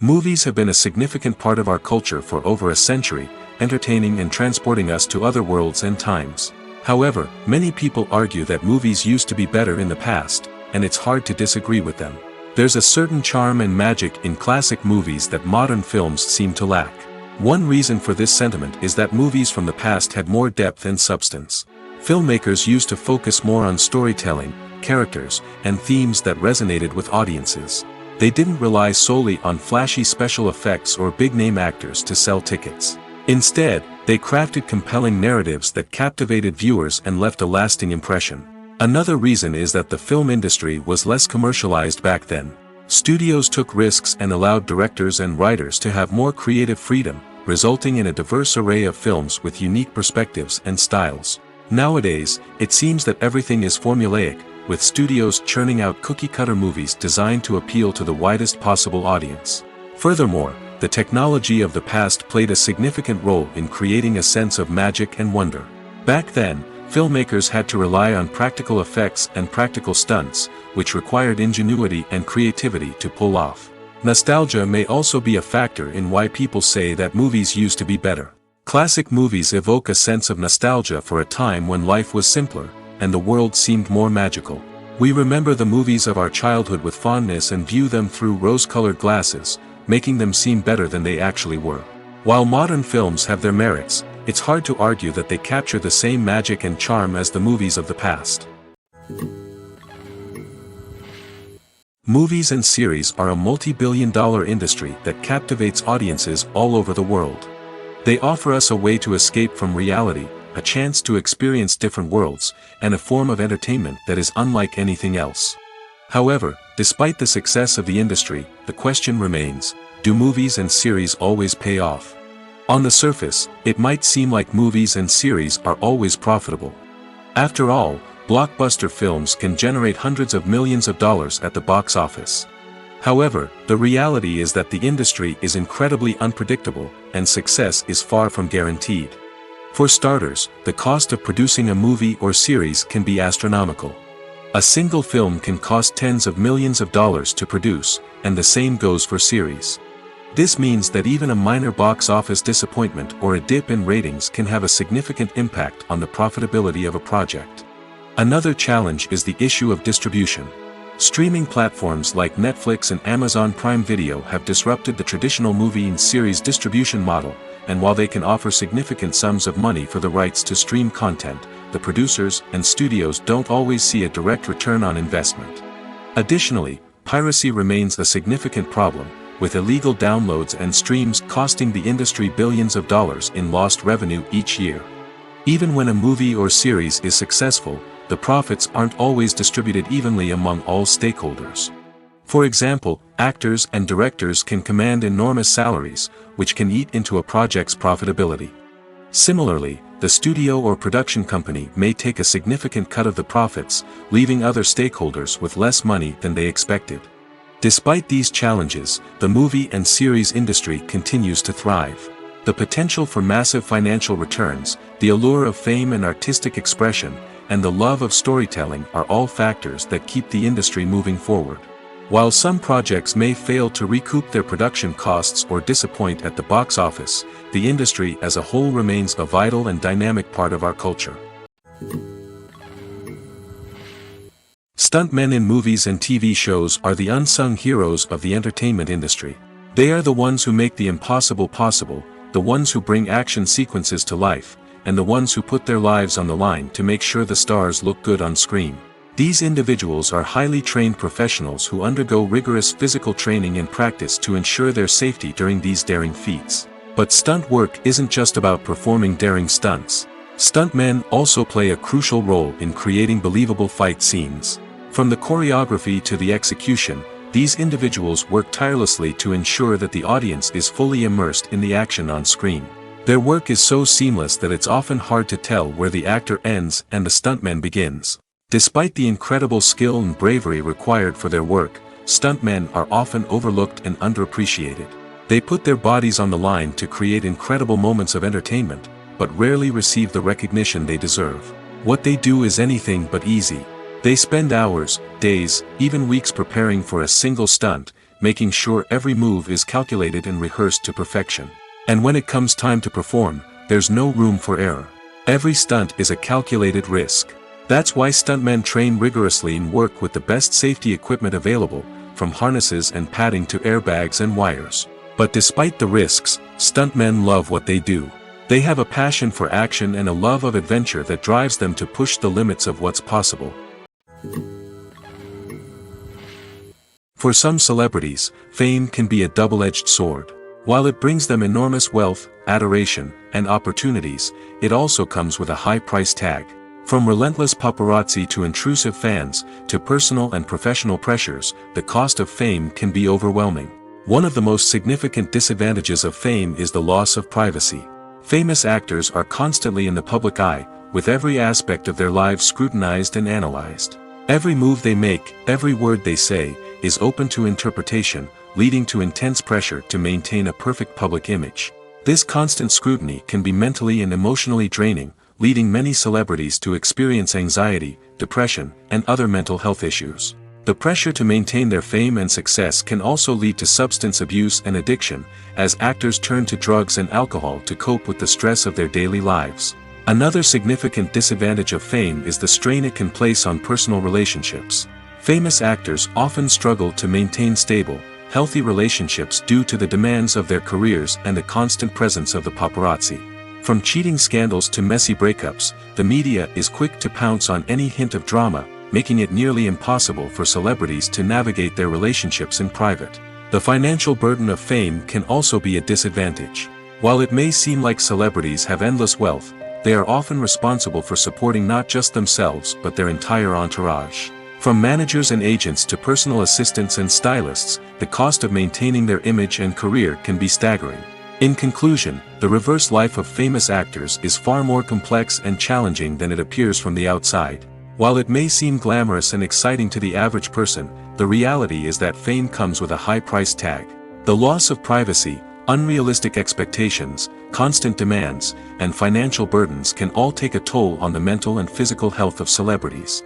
Movies have been a significant part of our culture for over a century, entertaining and transporting us to other worlds and times. However, many people argue that movies used to be better in the past, and it's hard to disagree with them. There's a certain charm and magic in classic movies that modern films seem to lack. One reason for this sentiment is that movies from the past had more depth and substance. Filmmakers used to focus more on storytelling, characters, and themes that resonated with audiences. They didn't rely solely on flashy special effects or big-name actors to sell tickets. Instead, they crafted compelling narratives that captivated viewers and left a lasting impression. Another reason is that the film industry was less commercialized back then. Studios took risks and allowed directors and writers to have more creative freedom, resulting in a diverse array of films with unique perspectives and styles. Nowadays, it seems that everything is formulaic, with studios churning out cookie-cutter movies designed to appeal to the widest possible audience. Furthermore, the technology of the past played a significant role in creating a sense of magic and wonder. Back then, filmmakers had to rely on practical effects and practical stunts, which required ingenuity and creativity to pull off. Nostalgia may also be a factor in why people say that movies used to be better. Classic movies evoke a sense of nostalgia for a time when life was simpler, and the world seemed more magical. We remember the movies of our childhood with fondness and view them through rose-colored glasses, making them seem better than they actually were. While modern films have their merits, it's hard to argue that they capture the same magic and charm as the movies of the past. Movies and series are a multi-billion-dollar industry that captivates audiences all over the world. They offer us a way to escape from reality, a chance to experience different worlds, and a form of entertainment that is unlike anything else. However, despite the success of the industry, the question remains, do movies and series always pay off? On the surface, it might seem like movies and series are always profitable. After all, blockbuster films can generate hundreds of millions of dollars at the box office. However, the reality is that the industry is incredibly unpredictable, and success is far from guaranteed. For starters, the cost of producing a movie or series can be astronomical. A single film can cost tens of millions of dollars to produce, and the same goes for series. This means that even a minor box office disappointment or a dip in ratings can have a significant impact on the profitability of a project. Another challenge is the issue of distribution. Streaming platforms like Netflix and Amazon Prime Video have disrupted the traditional movie and series distribution model, and while they can offer significant sums of money for the rights to stream content, the producers and studios don't always see a direct return on investment. Additionally, piracy remains a significant problem, with illegal downloads and streams costing the industry billions of dollars in lost revenue each year. Even when a movie or series is successful, the profits aren't always distributed evenly among all stakeholders. For example, actors and directors can command enormous salaries, which can eat into a project's profitability. Similarly, the studio or production company may take a significant cut of the profits, leaving other stakeholders with less money than they expected. Despite these challenges, the movie and series industry continues to thrive. The potential for massive financial returns, the allure of fame and artistic expression, and the love of storytelling are all factors that keep the industry moving forward. While some projects may fail to recoup their production costs or disappoint at the box office, the industry as a whole remains a vital and dynamic part of our culture. Stuntmen in movies and TV shows are the unsung heroes of the entertainment industry. They are the ones who make the impossible possible, the ones who bring action sequences to life, and the ones who put their lives on the line to make sure the stars look good on screen. These individuals are highly trained professionals who undergo rigorous physical training and practice to ensure their safety during these daring feats. But stunt work isn't just about performing daring stunts. Stuntmen also play a crucial role in creating believable fight scenes. From the choreography to the execution, these individuals work tirelessly to ensure that the audience is fully immersed in the action on screen. Their work is so seamless that it's often hard to tell where the actor ends and the stuntman begins. Despite the incredible skill and bravery required for their work, stuntmen are often overlooked and underappreciated. They put their bodies on the line to create incredible moments of entertainment, but rarely receive the recognition they deserve. What they do is anything but easy. They spend hours, days, even weeks preparing for a single stunt, making sure every move is calculated and rehearsed to perfection. And when it comes time to perform, there's no room for error. Every stunt is a calculated risk. That's why stuntmen train rigorously and work with the best safety equipment available, from harnesses and padding to airbags and wires. But despite the risks, stuntmen love what they do. They have a passion for action and a love of adventure that drives them to push the limits of what's possible. For some celebrities, fame can be a double-edged sword. While it brings them enormous wealth, adoration, and opportunities, it also comes with a high price tag. From relentless paparazzi to intrusive fans, to personal and professional pressures, the cost of fame can be overwhelming. One of the most significant disadvantages of fame is the loss of privacy. Famous actors are constantly in the public eye, with every aspect of their lives scrutinized and analyzed. Every move they make, every word they say, is open to interpretation, leading to intense pressure to maintain a perfect public image. This constant scrutiny can be mentally and emotionally draining, leading many celebrities to experience anxiety, depression, and other mental health issues. The pressure to maintain their fame and success can also lead to substance abuse and addiction, as actors turn to drugs and alcohol to cope with the stress of their daily lives. Another significant disadvantage of fame is the strain it can place on personal relationships. Famous actors often struggle to maintain stable, healthy relationships due to the demands of their careers and the constant presence of the paparazzi. From cheating scandals to messy breakups, the media is quick to pounce on any hint of drama, making it nearly impossible for celebrities to navigate their relationships in private. The financial burden of fame can also be a disadvantage. While it may seem like celebrities have endless wealth, they are often responsible for supporting not just themselves but their entire entourage. From managers and agents to personal assistants and stylists, the cost of maintaining their image and career can be staggering. In conclusion, the reverse life of famous actors is far more complex and challenging than it appears from the outside. While it may seem glamorous and exciting to the average person, the reality is that fame comes with a high price tag. The loss of privacy, unrealistic expectations, constant demands, and financial burdens can all take a toll on the mental and physical health of celebrities.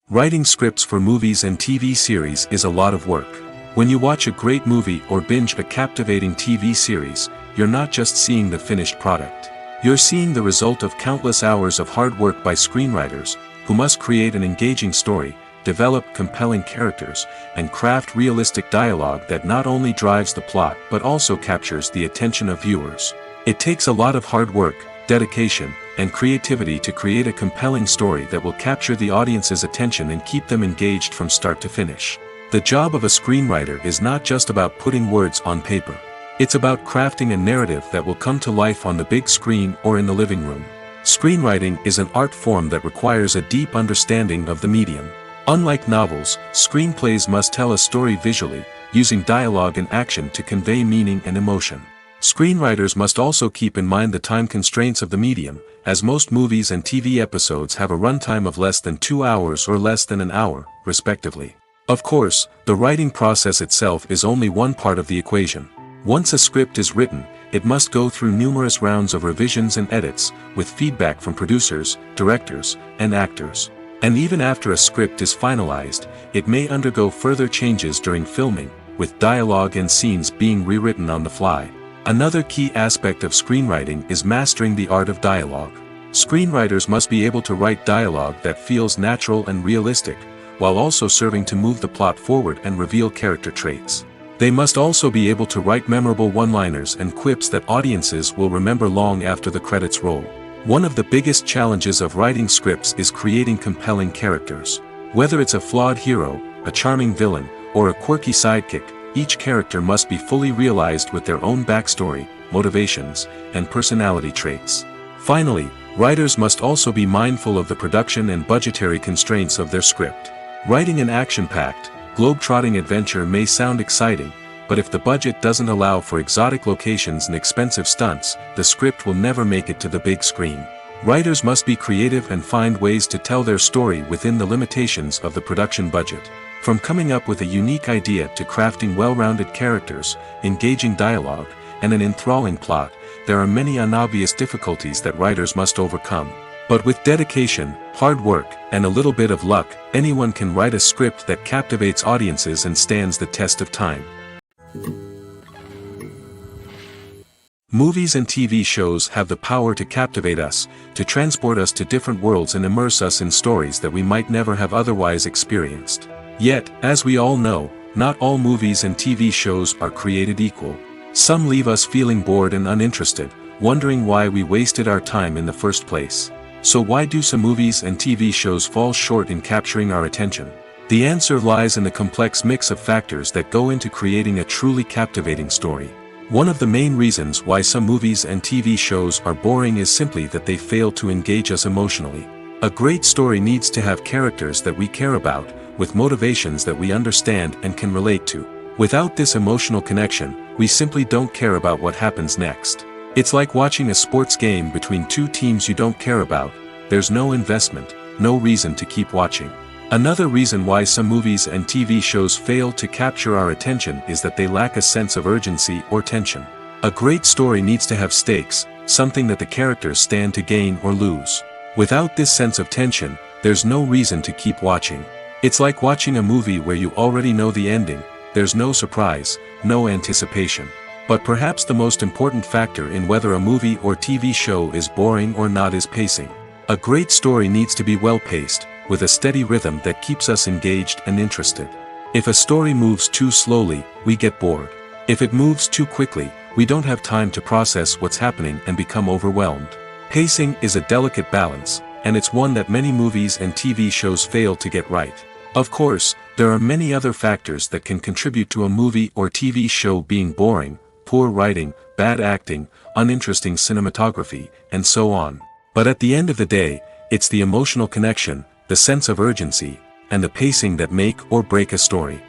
Writing scripts for movies and TV series is a lot of work. When you watch a great movie or binge a captivating TV series, you're not just seeing the finished product. You're seeing the result of countless hours of hard work by screenwriters, who must create an engaging story, develop compelling characters, and craft realistic dialogue that not only drives the plot but also captures the attention of viewers. It takes a lot of hard work, dedication, and creativity to create a compelling story that will capture the audience's attention and keep them engaged from start to finish. The job of a screenwriter is not just about putting words on paper. It's about crafting a narrative that will come to life on the big screen or in the living room. Screenwriting is an art form that requires a deep understanding of the medium. Unlike novels, screenplays must tell a story visually, using dialogue and action to convey meaning and emotion. Screenwriters must also keep in mind the time constraints of the medium, as most movies and TV episodes have a runtime of less than 2 hours or less than an hour, respectively. Of course, the writing process itself is only one part of the equation. Once a script is written, it must go through numerous rounds of revisions and edits, with feedback from producers, directors, and actors. And even after a script is finalized, it may undergo further changes during filming, with dialogue and scenes being rewritten on the fly. Another key aspect of screenwriting is mastering the art of dialogue. Screenwriters must be able to write dialogue that feels natural and realistic, while also serving to move the plot forward and reveal character traits. They must also be able to write memorable one-liners and quips that audiences will remember long after the credits roll. One of the biggest challenges of writing scripts is creating compelling characters. Whether it's a flawed hero, a charming villain, or a quirky sidekick, each character must be fully realized with their own backstory, motivations, and personality traits. Finally, writers must also be mindful of the production and budgetary constraints of their script. Writing an action-packed, globe-trotting adventure may sound exciting, but if the budget doesn't allow for exotic locations and expensive stunts, the script will never make it to the big screen. Writers must be creative and find ways to tell their story within the limitations of the production budget. From coming up with a unique idea to crafting well-rounded characters, engaging dialogue, and an enthralling plot, there are many unobvious difficulties that writers must overcome. But with dedication, hard work, and a little bit of luck, anyone can write a script that captivates audiences and stands the test of time. Movies and TV shows have the power to captivate us, to transport us to different worlds and immerse us in stories that we might never have otherwise experienced. Yet, as we all know, not all movies and TV shows are created equal. Some leave us feeling bored and uninterested, wondering why we wasted our time in the first place. So why do some movies and TV shows fall short in capturing our attention? The answer lies in the complex mix of factors that go into creating a truly captivating story. One of the main reasons why some movies and TV shows are boring is simply that they fail to engage us emotionally. A great story needs to have characters that we care about, with motivations that we understand and can relate to. Without this emotional connection, we simply don't care about what happens next. It's like watching a sports game between two teams you don't care about. There's no investment, no reason to keep watching. Another reason why some movies and TV shows fail to capture our attention is that they lack a sense of urgency or tension. A great story needs to have stakes, something that the characters stand to gain or lose. Without this sense of tension, there's no reason to keep watching. It's like watching a movie where you already know the ending, there's no surprise, no anticipation. But perhaps the most important factor in whether a movie or TV show is boring or not is pacing. A great story needs to be well-paced, with a steady rhythm that keeps us engaged and interested. If a story moves too slowly, we get bored. If it moves too quickly, we don't have time to process what's happening and become overwhelmed. Pacing is a delicate balance, and it's one that many movies and TV shows fail to get right. Of course, there are many other factors that can contribute to a movie or TV show being boring: poor writing, bad acting, uninteresting cinematography, and so on. But at the end of the day, it's the emotional connection, the sense of urgency, and the pacing that make or break a story.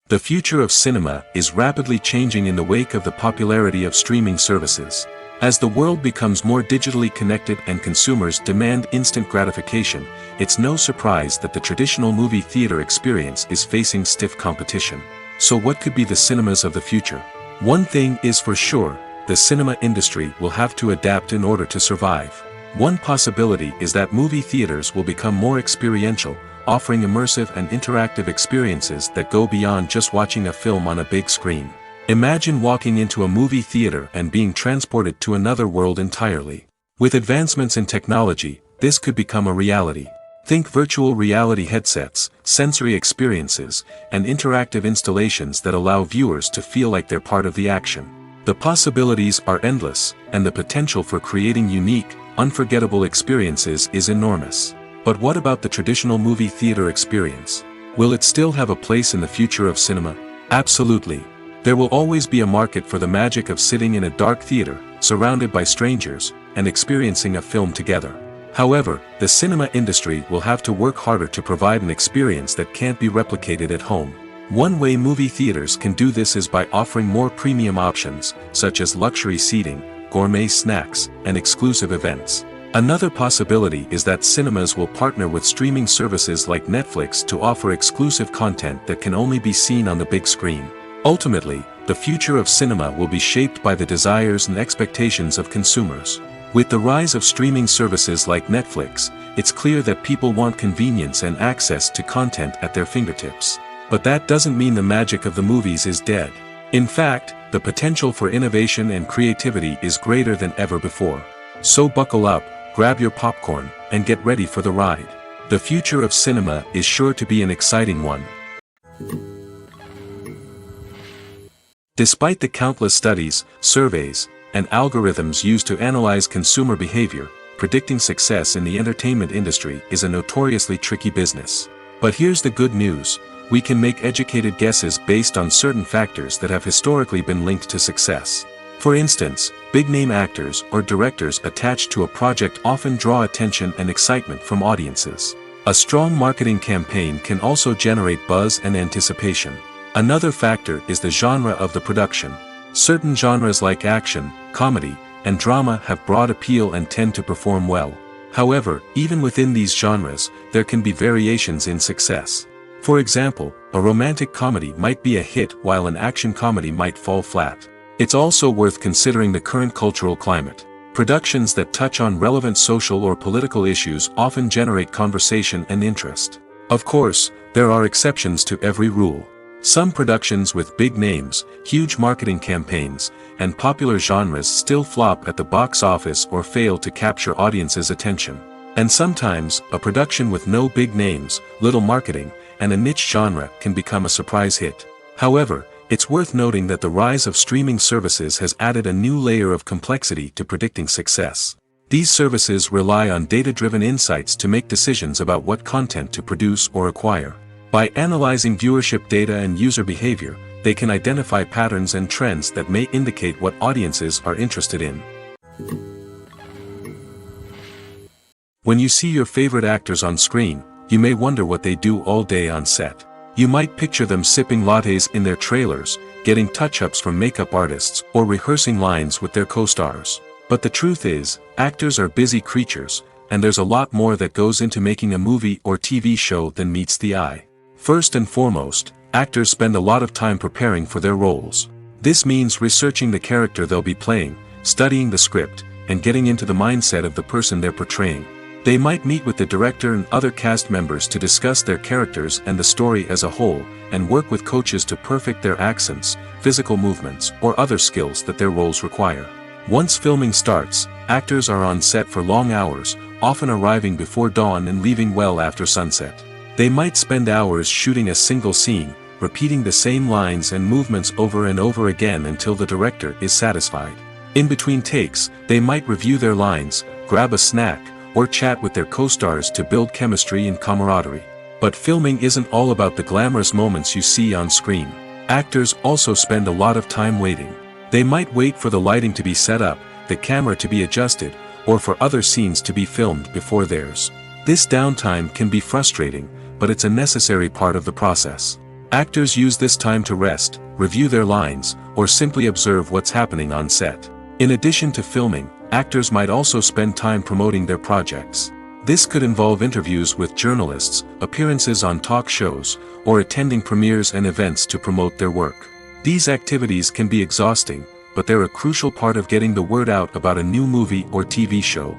The future of cinema is rapidly changing in the wake of the popularity of streaming services. As the world becomes more digitally connected and consumers demand instant gratification, it's no surprise that the traditional movie theater experience is facing stiff competition. So what could be the cinemas of the future? One thing is for sure, the cinema industry will have to adapt in order to survive. One possibility is that movie theaters will become more experiential, offering immersive and interactive experiences that go beyond just watching a film on a big screen. Imagine walking into a movie theater and being transported to another world entirely. With advancements in technology, this could become a reality. Think virtual reality headsets, sensory experiences, and interactive installations that allow viewers to feel like they're part of the action. The possibilities are endless, and the potential for creating unique, unforgettable experiences is enormous. But what about the traditional movie theater experience? Will it still have a place in the future of cinema? Absolutely. There will always be a market for the magic of sitting in a dark theater, surrounded by strangers, and experiencing a film together. However, the cinema industry will have to work harder to provide an experience that can't be replicated at home. One way movie theaters can do this is by offering more premium options, such as luxury seating, gourmet snacks, and exclusive events. Another possibility is that cinemas will partner with streaming services like Netflix to offer exclusive content that can only be seen on the big screen. Ultimately, the future of cinema will be shaped by the desires and expectations of consumers. With the rise of streaming services like Netflix, it's clear that people want convenience and access to content at their fingertips. But that doesn't mean the magic of the movies is dead. In fact, the potential for innovation and creativity is greater than ever before. So buckle up, grab your popcorn, and get ready for the ride. The future of cinema is sure to be an exciting one. Despite the countless studies, surveys, and algorithms used to analyze consumer behavior, predicting success in the entertainment industry is a notoriously tricky business. But here's the good news: we can make educated guesses based on certain factors that have historically been linked to success. For instance, big-name actors or directors attached to a project often draw attention and excitement from audiences. A strong marketing campaign can also generate buzz and anticipation. Another factor is the genre of the production. Certain genres like action, comedy, and drama have broad appeal and tend to perform well. However, even within these genres, there can be variations in success. For example, a romantic comedy might be a hit while an action comedy might fall flat. It's also worth considering the current cultural climate. Productions that touch on relevant social or political issues often generate conversation and interest. Of course, there are exceptions to every rule. Some productions with big names, huge marketing campaigns, and popular genres still flop at the box office or fail to capture audiences' attention. And sometimes, a production with no big names, little marketing, and a niche genre can become a surprise hit. However, it's worth noting that the rise of streaming services has added a new layer of complexity to predicting success. These services rely on data-driven insights to make decisions about what content to produce or acquire. By analyzing viewership data and user behavior, they can identify patterns and trends that may indicate what audiences are interested in. When you see your favorite actors on screen, you may wonder what they do all day on set. You might picture them sipping lattes in their trailers, getting touch-ups from makeup artists, or rehearsing lines with their co-stars. But the truth is, actors are busy creatures, and there's a lot more that goes into making a movie or TV show than meets the eye. First and foremost, actors spend a lot of time preparing for their roles. This means researching the character they'll be playing, studying the script, and getting into the mindset of the person they're portraying. They might meet with the director and other cast members to discuss their characters and the story as a whole, and work with coaches to perfect their accents, physical movements, or other skills that their roles require. Once filming starts, actors are on set for long hours, often arriving before dawn and leaving well after sunset. They might spend hours shooting a single scene, repeating the same lines and movements over and over again until the director is satisfied. In between takes, they might review their lines, grab a snack, or chat with their co-stars to build chemistry and camaraderie. But filming isn't all about the glamorous moments you see on screen. Actors also spend a lot of time waiting. They might wait for the lighting to be set up, the camera to be adjusted, or for other scenes to be filmed before theirs. This downtime can be frustrating, but it's a necessary part of the process. Actors use this time to rest, review their lines, or simply observe what's happening on set. In addition to filming, actors might also spend time promoting their projects. This could involve interviews with journalists, appearances on talk shows, or attending premieres and events to promote their work. These activities can be exhausting, but they're a crucial part of getting the word out about a new movie or TV show.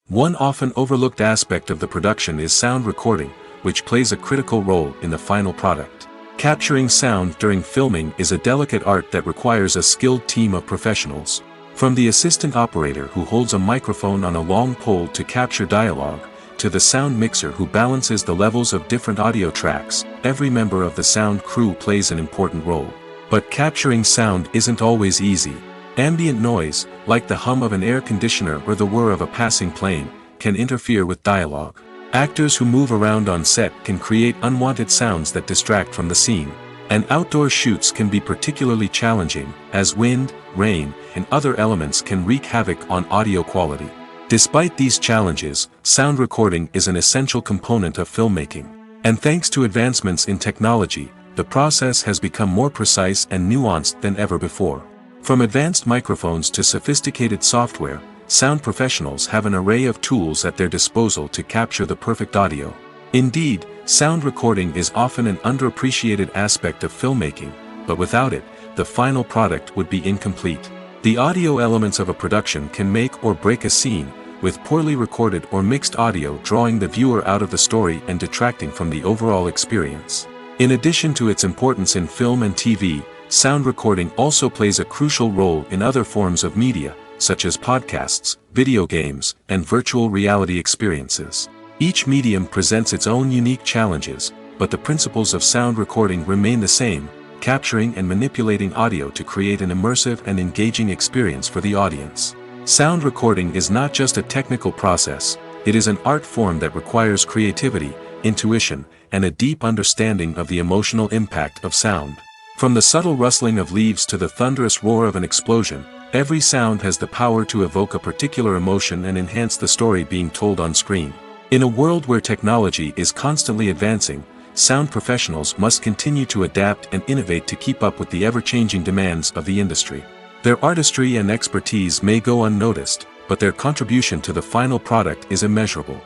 One often overlooked aspect of the production is sound recording, which plays a critical role in the final product. Capturing sound during filming is a delicate art that requires a skilled team of professionals. From the assistant operator who holds a microphone on a long pole to capture dialogue, to the sound mixer who balances the levels of different audio tracks, every member of the sound crew plays an important role. But capturing sound isn't always easy. Ambient noise, like the hum of an air conditioner or the whir of a passing plane, can interfere with dialogue. Actors who move around on set can create unwanted sounds that distract from the scene. And outdoor shoots can be particularly challenging, as wind, rain, and other elements can wreak havoc on audio quality. Despite these challenges, sound recording is an essential component of filmmaking. And thanks to advancements in technology, the process has become more precise and nuanced than ever before. From advanced microphones to sophisticated software, sound professionals have an array of tools at their disposal to capture the perfect audio. Indeed, sound recording is often an underappreciated aspect of filmmaking, but without it, the final product would be incomplete. The audio elements of a production can make or break a scene, with poorly recorded or mixed audio drawing the viewer out of the story and detracting from the overall experience. In addition to its importance in film and TV, sound recording also plays a crucial role in other forms of media, such as podcasts, video games, and virtual reality experiences. Each medium presents its own unique challenges, but the principles of sound recording remain the same, capturing and manipulating audio to create an immersive and engaging experience for the audience. Sound recording is not just a technical process, it is an art form that requires creativity, intuition, and a deep understanding of the emotional impact of sound. From the subtle rustling of leaves to the thunderous roar of an explosion, every sound has the power to evoke a particular emotion and enhance the story being told on screen. In a world where technology is constantly advancing, sound professionals must continue to adapt and innovate to keep up with the ever-changing demands of the industry. Their artistry and expertise may go unnoticed, but their contribution to the final product is immeasurable.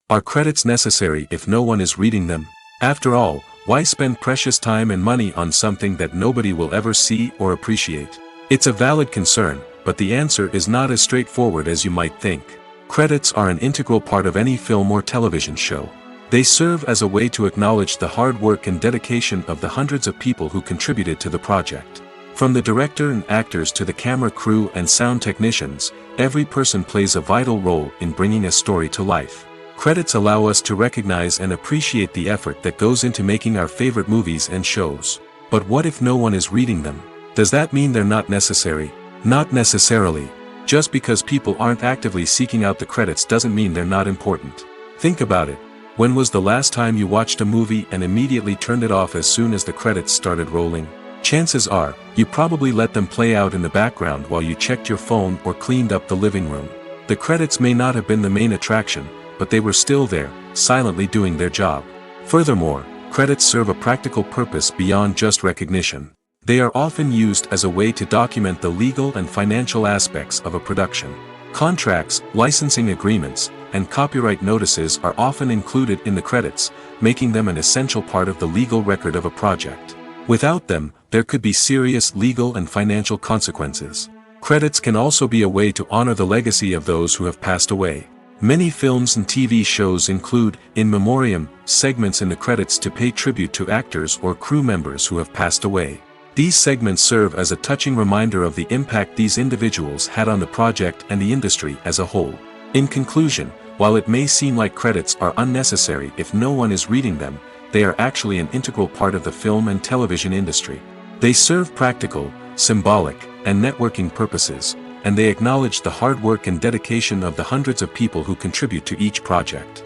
Are credits necessary if no one is reading them? After all, why spend precious time and money on something that nobody will ever see or appreciate? It's a valid concern, but the answer is not as straightforward as you might think. Credits are an integral part of any film or television show. They serve as a way to acknowledge the hard work and dedication of the hundreds of people who contributed to the project. From the director and actors to the camera crew and sound technicians, every person plays a vital role in bringing a story to life. Credits allow us to recognize and appreciate the effort that goes into making our favorite movies and shows. But what if no one is reading them? Does that mean they're not necessary? Not necessarily. Just because people aren't actively seeking out the credits doesn't mean they're not important. Think about it. When was the last time you watched a movie and immediately turned it off as soon as the credits started rolling? Chances are, you probably let them play out in the background while you checked your phone or cleaned up the living room. The credits may not have been the main attraction, but they were still there, silently doing their job. Furthermore, credits serve a practical purpose beyond just recognition. They are often used as a way to document the legal and financial aspects of a production. Contracts, licensing agreements, and copyright notices are often included in the credits, making them an essential part of the legal record of a project. Without them, there could be serious legal and financial consequences. Credits can also be a way to honor the legacy of those who have passed away. Many films and TV shows include in memoriam segments in the credits to pay tribute to actors or crew members who have passed away. These segments serve as a touching reminder of the impact these individuals had on the project and the industry as a whole. In conclusion, while it may seem like credits are unnecessary if no one is reading them, they are actually an integral part of the film and television industry. They serve practical, symbolic, and networking purposes, and they acknowledge the hard work and dedication of the hundreds of people who contribute to each project.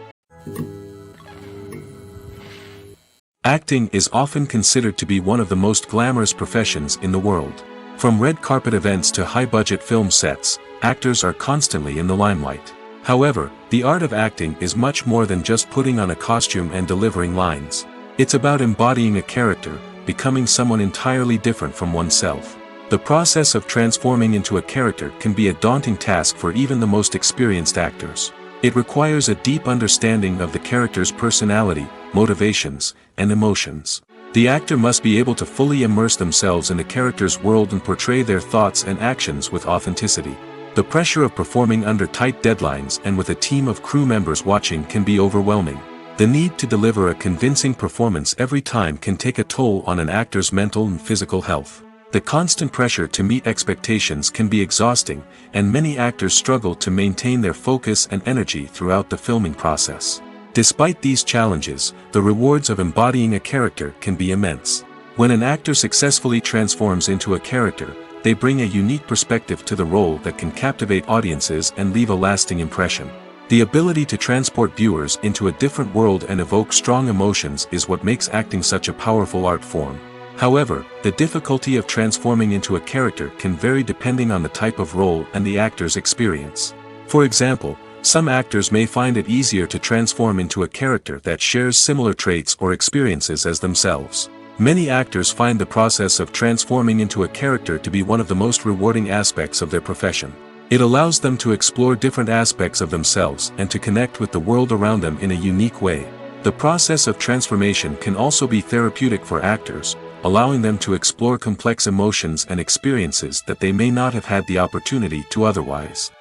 Acting is often considered to be one of the most glamorous professions in the world. From red carpet events to high-budget film sets, actors are constantly in the limelight. However, the art of acting is much more than just putting on a costume and delivering lines. It's about embodying a character, becoming someone entirely different from oneself. The process of transforming into a character can be a daunting task for even the most experienced actors. It requires a deep understanding of the character's personality, motivations, and emotions. The actor must be able to fully immerse themselves in the character's world and portray their thoughts and actions with authenticity. The pressure of performing under tight deadlines and with a team of crew members watching can be overwhelming. The need to deliver a convincing performance every time can take a toll on an actor's mental and physical health. The constant pressure to meet expectations can be exhausting, and many actors struggle to maintain their focus and energy throughout the filming process. Despite these challenges, the rewards of embodying a character can be immense. When an actor successfully transforms into a character, they bring a unique perspective to the role that can captivate audiences and leave a lasting impression. The ability to transport viewers into a different world and evoke strong emotions is what makes acting such a powerful art form. However, the difficulty of transforming into a character can vary depending on the type of role and the actor's experience. For example, some actors may find it easier to transform into a character that shares similar traits or experiences as themselves. Many actors find the process of transforming into a character to be one of the most rewarding aspects of their profession. It allows them to explore different aspects of themselves and to connect with the world around them in a unique way. The process of transformation can also be therapeutic for actors, allowing them to explore complex emotions and experiences that they may not have had the opportunity to otherwise.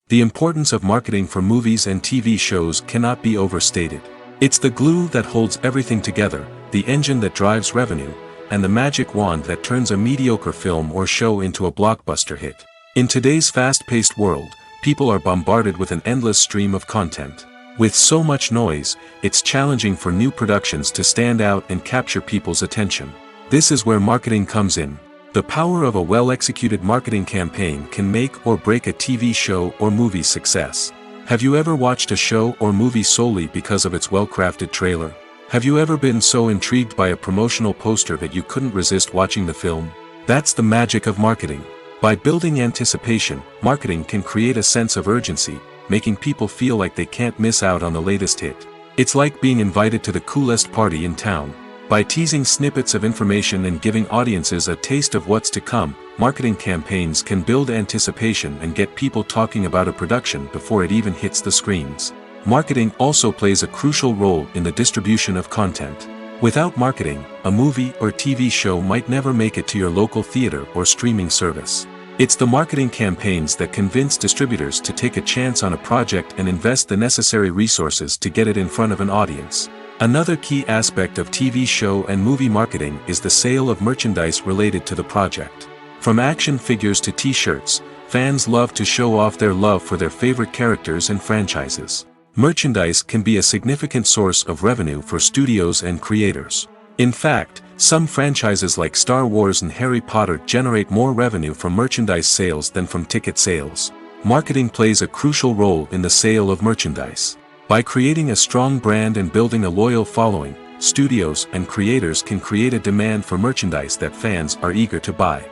The importance of marketing for movies and TV shows cannot be overstated. It's the glue that holds everything together, the engine that drives revenue, and the magic wand that turns a mediocre film or show into a blockbuster hit. In today's fast-paced world, people are bombarded with an endless stream of content. With so much noise, it's challenging for new productions to stand out and capture people's attention. This is where marketing comes in. The power of a well-executed marketing campaign can make or break a TV show or movie's success. Have you ever watched a show or movie solely because of its well-crafted trailer? Have you ever been so intrigued by a promotional poster that you couldn't resist watching the film? That's the magic of marketing. By building anticipation, marketing can create a sense of urgency, making people feel like they can't miss out on the latest hit. It's like being invited to the coolest party in town. By teasing snippets of information and giving audiences a taste of what's to come, marketing campaigns can build anticipation and get people talking about a production before it even hits the screens. Marketing also plays a crucial role in the distribution of content. Without marketing, a movie or TV show might never make it to your local theater or streaming service. It's the marketing campaigns that convince distributors to take a chance on a project and invest the necessary resources to get it in front of an audience. Another key aspect of TV show and movie marketing is the sale of merchandise related to the project. From action figures to t-shirts, fans love to show off their love for their favorite characters and franchises. Merchandise can be a significant source of revenue for studios and creators. In fact, some franchises like Star Wars and Harry Potter generate more revenue from merchandise sales than from ticket sales. Marketing plays a crucial role in the sale of merchandise. By creating a strong brand and building a loyal following, studios and creators can create a demand for merchandise that fans are eager to buy.